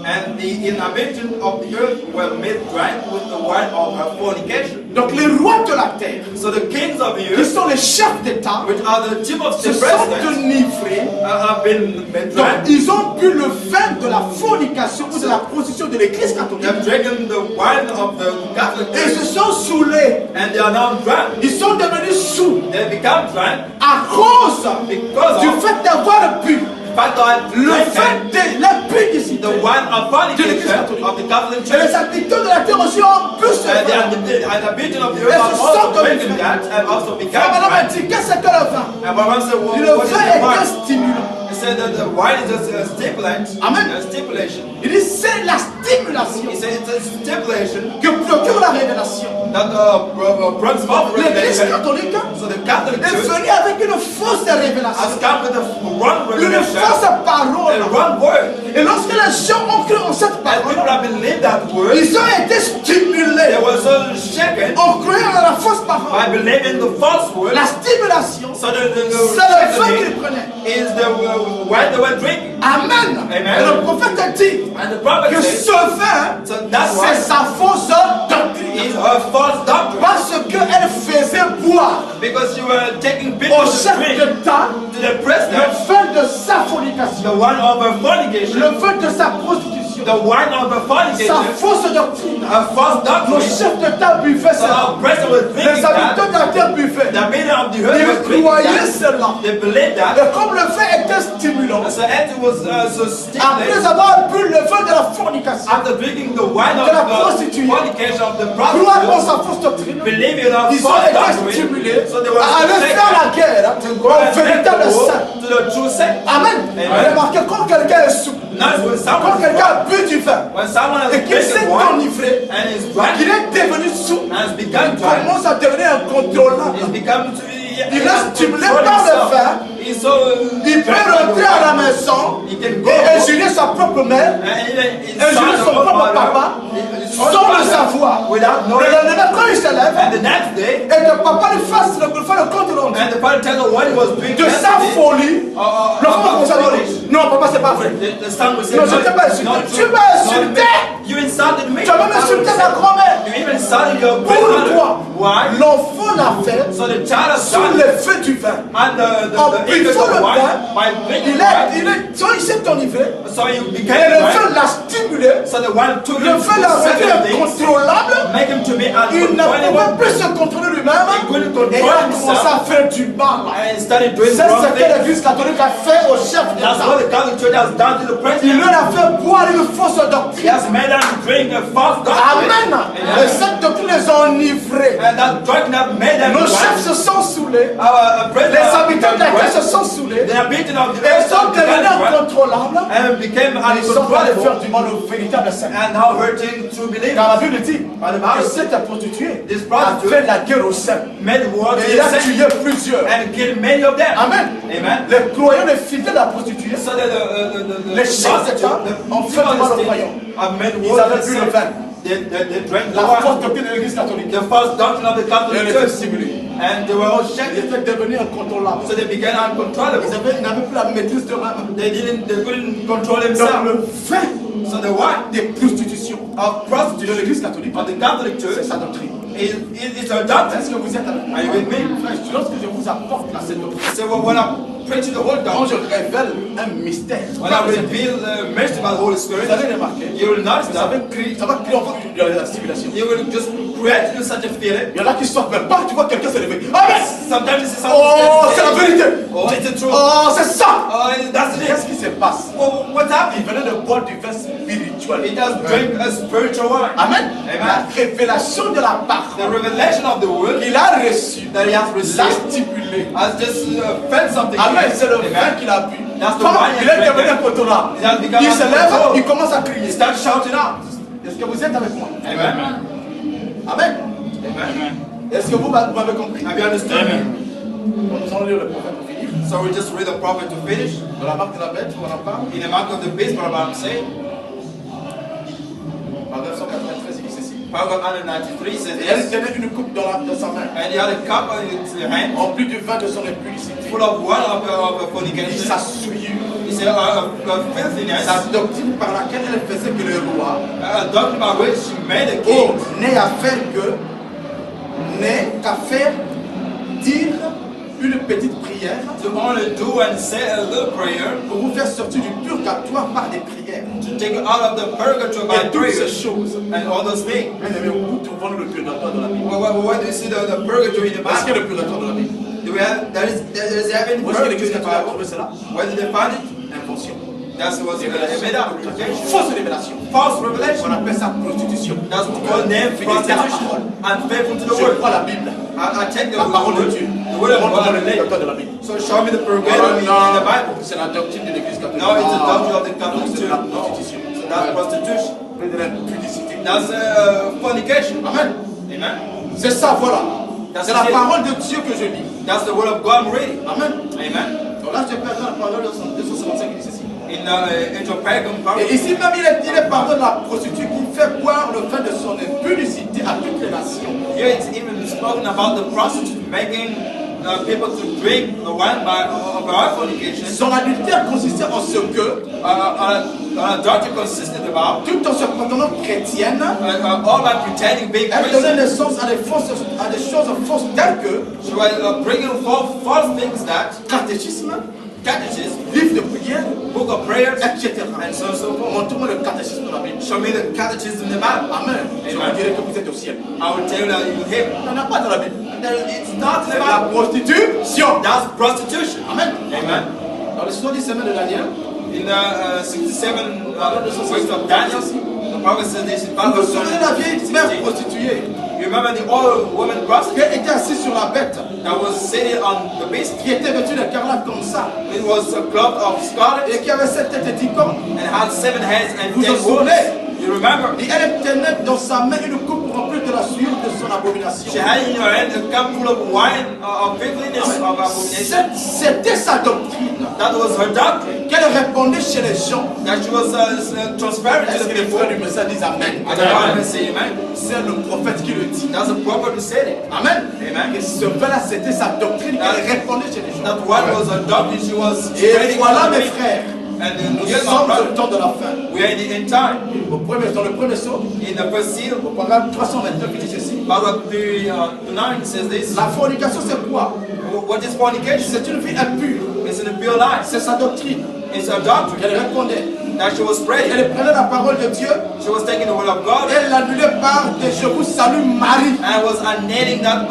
and the inhabitants of the earth were made drunk with the wine of her fornication. Donc les rois de la terre, So the kings of the qui earth, sont les chefs d'État, which are the chief of se the sont presidents, enivrés. have been made Donc drunk. ils ont bu le vin de la fornication ou de la prostitution de l'église They catholique. have drinking the wine of the Catholic Et ils se Church, sont saoulés. and they are now drunk. Ils sont devenus sous They become drunk à cause because du of fait d'avoir bu the fact that le drinking vin de l'impudicité. the wine of fornication of the Catholic Et Church. les habitants de la terre aussi ont bu ce And vin. the inhabitants of the Et earth have ce also sont comme drinking les that and also become Ah, madame a drunk. dit, qu'est-ce que le vin? And Brahman said, well, Le what is vin the est un wine? stimulant. He said that the wine is just a stimulant, Amen. a stipulation. Il dit, c'est la stimulation He said it's a stipulation que procure la révélation. that brings about L'église revelation. catholique So the Catholic est Church venue avec une fausse révélation, has come with a wrong une revelation, fausse a parole. wrong word. Et lorsque les gens ont cru en cette And people parole, have believed that word. ils ont été stimulés They were so shaken en croyant à la fausse by parole. believing the false word. La stimulation, So c'est le vin shakening qu'ils prenaient. is the wine they were drinking. Amen. Amen. Et le prophète a dit And the prophet que said, ce vin, so that c'est wine sa fausse doctrine. is her false doctrine. Parce qu'elle faisait boire Because you were taking au people to chef drink d'État to the le president vin de sa the fornication, one of her fornication, le vin de sa prostitution. prostitution. The wine of the Sa fornicator, fausse doctrine. a false Nos doctrine. chefs d'État buvaient So cela. our president was Les thinking habitants de that. la terre buvaient. The meaning of the earth was Ils thinking croyaient that. cela. They believed that. Et comme le fait était stimulant, So it was so après stimulating. avoir bu le vin de la fornication, After drinking the wine of De la the prostituée. fornication of the croire en prostitute, sa fausse doctrine, believing in our ils ont false été doctrine, stimulés so they were à aller faire la guerre au véritable saint. to the true saint. Amen. Amen. Remarquez, quand quelqu'un est sous, Not when quand someone quelqu'un a bu du vin when someone has et qu'il s'est drinking wine enivré, and is qu'il drunk est devenu sous, and has il become drunk, commence à devenir incontrôlable. he's become Il est stimulé par le vin. He's so Il peut rentrer à la maison He can et go injurier sa propre mère, injurier son propre papa, sans le savoir. without Le knowing. lendemain, quand il se lève, And the next day, et que papa lui fasse le compte rendu and the father tells him what he was doing de sa yesterday, folie, l'enfant commence à dire, non papa c'est pas vrai. the son will say, Non, je t'ai pas insulté. not Tu true. m'as Not insulté. me. You insulted me. Tu as même insulté ma grand-mère. You even insulted your Pourquoi? grandmother. Why? L'enfant l'a fait So the child of sous God l'effet du vin. and the En influence buvant of le wine, vin, by drinking wine, il s'est enivré. so you Et became le wine. vin l'a stimulé. So the wine took Le him vin to l'a rendu certain things, incontrôlable. make him to be Il ne pouvait uncontrollable, plus se contrôler lui-même. He couldn't control Et il a himself. commencé à faire du mal. and started doing C'est wrong ce que things. l'église catholique a fait au chef That's what d'État. the Catholic Church has done to the Il president. leur a fait boire une fausse He doctrine. has made them drink a false doctrine. Amen. Et cette doctrine les a enivrés. And that drug have made them Nos drunk. chefs se sont saoulés. Our Les president habitants de la terre se sont saoulés. they are beaten of the Et ils earth sont devenus and incontrôlables. became Ils sont allés faire uncontrollable du mal au véritable saint. and now hurting true believers. Car la Bible dit By the que Bible, cette prostituée this a prostitute fait la guerre aux saints. made war to Et il a the saints tué plusieurs. and killed many of them. Amen. Amen. Les croyants, les fidèles de la prostituée, So that the les chefs d'État ont fait du mal aux croyants. have made Ils war to avaient the bu le saints. vin. They drank the La fausse wine. doctrine de l'église catholique. The false doctrine of the Et Catholic elle était Church. stimulée. And they were all Ils shaken. étaient devenus incontrôlables. So they began uncontrollable. Ils n'avaient plus la maîtrise d'eux-mêmes. They couldn't control Donc themselves. le vin So the wine des prostitutions of de prostitution l'église catholique, of the Catholic c'est Church sa doctrine. is a doctrine. Est-ce que vous êtes avec moi? Are you with me? Frère, lorsque je vous apporte à cette doctrine, So when I preach the whole quand je doctrine, révèle un mystère, when I reveal the message about the Holy Spirit, vous avez remarqué, you will notice ça va that créer en vous de la stimulation. you will just create such a feeling. Il y en a qui sortent même pas, tu vois quelqu'un se lever. Amen! Sometimes you see Oh, something. c'est la vérité! Oh, it's the truth. Oh, c'est ça! Oh, that's Qu'est-ce it. qui se passe? Well, what's Il happening? venait de boire du vin spirituel. He just drink a spiritual wine. Amen. Amen. La révélation de la The parole revelation of the word qu'il a reçue that he has l'a received stimulé. has just felt something. Amen. in him. C'est le vin Amen. qu'il a bu. That's the Quand wine il he est drank. devenu incontrôlable, He has become il se lève, uncontrollable. il commence à He crier. starts shouting out. Est-ce que vous êtes avec moi? Amen. Amen. Amen. Est-ce que vous m'avez compris? Have you understood me? Nous allons lire le prophète pour finir. So we just read the prophet to finish. Dans la marque de la bête, on en parle. In the mark of the beast, Paragraph saying, Paragraphe 193, il dit ceci. Paragraph 193 says Et elle this, tenait une coupe dans sa main, and he had a cup in his hand remplie du vin de son impudicité. full of wine of Il fornication. s'assouillit. He said, filthiness, Sa doctrine par laquelle elle faisait que le roi, a doctrine by which she made a king, n'est qu'à faire dire une petite prière to only do and say a little prayer, pour vous faire sortir du purgatoire par des prières. to take you out of the purgatory by Et toutes ces prayer, choses. and all those things. Bien aimé, où trouvons-nous le purgatoire dans la Bible? Where do you see the purgatory in the Est-ce qu'il y a Bible? le purgatoire dans la Bible? Do we have, does it have any Où est-ce que purgatory l'Église in the catholique a Bible? trouvé cela? Where did they find it? Invention. That was made up. Okay? Fausse révélation. False On revelation. appelle ça prostitution. That's what we call them Fidélité à la prostitution. parole. Unfaithful to the Je word. crois la Bible. I take the La parole de word. Dieu. The word of Montre-moi God. le purgatoire de la Bible. So show me the purgatory in the Bible. C'est la doctrine de l'Église catholique. No, it's the doctrine of the Catholic C'est Church. la No. prostitution. So that's prostitution. C'est de l'impudicité. That's fornication. Amen. Amen. C'est ça, voilà. That's C'est la it. parole de Dieu que je lis. That's the word of God I'm reading. Amen. Amen. Donc là, je perds la parole de 255 qui dit ceci. In your pagan Et Bible. ici même, il est pardonne la prostituée qui fait boire le vin de son impudicité à toutes les nations. Here it's even spoken about the prostitute making people to drink the wine of our fornication. Son adultère consistait en ce que, An adultery consisted about tout en se prétendant chrétienne, all by pretending being elle donnait Christian. naissance à des choses fausses telles que She was bringing forth false things that catéchisme, catechism, livre de prière, book of prayers, etc. and so on and so forth. Montre-moi le catéchisme. show me the catechism in the Bible. Amen. Je vous Amen. dirai que vous êtes au ciel. I will tell you that you will hear. Il n'y en a pas dans la Bible. It's not in C'est the la Bible. prostitution. That's prostitution. Amen. Amen. Dans le 70 semaines de Daniel, In the 67 weeks of Daniel, the prophet said this in vous vous Bible souvenez de la vieille mère prostituée You remember the old woman qui prostitute était assise sur la bête, that was sitting on the beast? qui était vêtue d'écarlate comme ça, It was a cloth of scarlet et qui avait 7 têtes et 10 cornes. and had 7 heads and Vous 10 vous horns. souvenez? You remember? Et elle tenait dans sa main une coupe remplie de la sueur de son abomination. She had in her hand a cup full of wine of filthiness of abomination. C'était sa doctrine That was her doctrine. qu'elle répondait chez les gens. That she was transparent to Est-ce the que les people. frères du message disent Amen? And the prophet say amen. C'est le prophète qui le dit. That's the prophet who said it. Amen. Amen. Et ce là c'était sa doctrine qu'elle répondait chez les gens. That one was her doctrine. She was Et spreading voilà all mes the way. frères, And nous dear my sommes au brother, temps de la fin. we are in the end time. Dans le premier saut, In the first seal, au paragraphe 329, il dit ceci. paragraph 9 says this. La fornication c'est quoi? What is fornication? C'est une vie impure. It's an impure life. C'est sa doctrine. It's a doctrine Elle répondait. that she was spreading. Elle prenait la parole de Dieu. She was taking the word of God Elle l'annulait par des je vous salue Marie. and was annealing that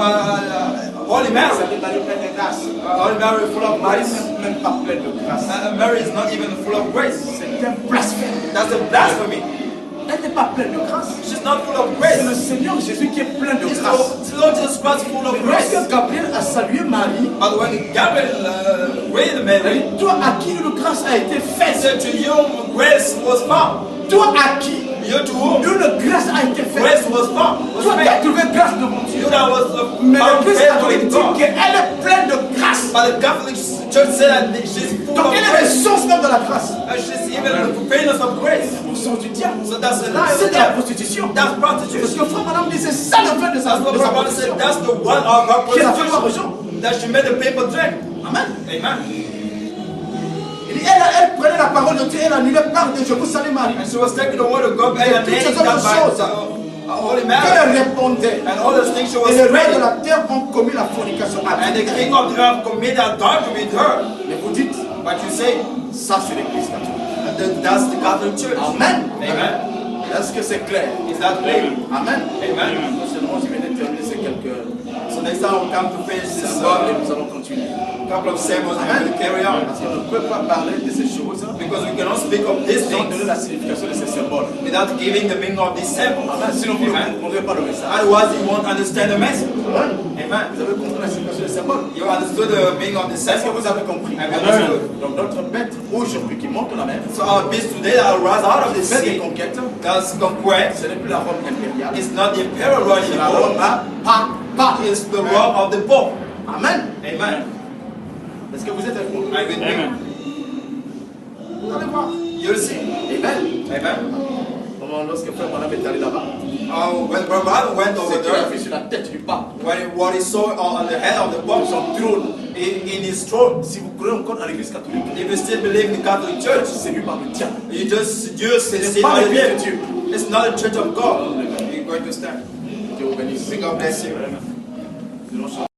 Holy Mary. Marie pleine de grâce. Holy Mary full of Marie grace. n'est même pas pleine de grâce. Mary is not even full of grace. C'est un blasphème. That's a blasphemy. Elle n'est pas pleine de grâce. She's not full of C'est le grace. Seigneur Jésus qui est plein de It's grâce. Lord Jesus Christ full of grace. Lorsque Gabriel a salué Marie, But when Gabriel greeted elle Mary, dit, toi à qui une grâce a été he faite, said to you, grace was found. toi à qui You to whom une grâce a été faite, grace was found. Was toi qui as made. trouvé grâce devant Dieu. You that was Mais found l'Église favor catholique with dit God. qu'elle est pleine de grâce. But the Catholic Church said that she's full Donc of elle est grace. l'essence même de la grâce. And she's even the fulfillment of grace. Au sens du diable. So that's a lie. C'est de la prostitution. That's Parce prostitution. que frère madame dit c'est ça le fait de sa That's what Brother said. That's the one of her qui a fait voir aux prostitution. gens. That she made the people drink. Amen. Amen. Il dit, elle prenait la parole de Dieu, elle annulait par de je vous salue Marie. And she was taking the word of God and toutes ces named that autres by choses. Holy Mary. Elle répondait. And all those things she was Et les rois de spreading. la terre ont commis la fornication And the avec king elle. of the earth committed adultery with her. Mais vous dites, But you say, ça c'est l'église catholique. that's the Catholic Church. Amen. Amen. Est-ce que c'est clair? Is that clear? Amen. Amen. Seulement, je viens de terminer ces quelques So next time we'll come to finish this symboles et nous allons continuer. couple of sermons and we'll carry on. Parce qu'on ne peut pas parler de ces choses Because we cannot speak of these sans things donner la signification de ces symboles. without giving the meaning of these symbols. Amen. Sinon, vous ne Amen. comprendrez pas le message. Otherwise, you won't understand the message. Amen. Amen. Vous avez compris la signification des symboles? You understood the meaning of the Est-ce que symbols? vous avez compris? Have you understood? Donc notre bête aujourd'hui qui monte la mer, So our beast today that will rise out of the bête de sea, conquête, that's conquest. ce n'est plus la Rome impériale, It's not the imperial Rome c'est la Rome anymore. pas. It's the Rome of the Pope. Amen. Amen. Est-ce que vous êtes avec moi? Are you with me? Vous allez voir. You'll see. Amen. Amen. Comment lorsque frère Madame est allé là-bas, When Brother went over c'est qu'il a there, vu sur la tête du pape, what he saw on the head of the Pope, son trône. in his throne, Si vous croyez encore à l'église catholique, if you still believe in the Catholic Church, c'est séduit par le diable. you just see pas how l'église de it Dieu. is. It's not a church of God. You're going to stand. Dieu vous bénisse. May God bless you. Nous allons chanter.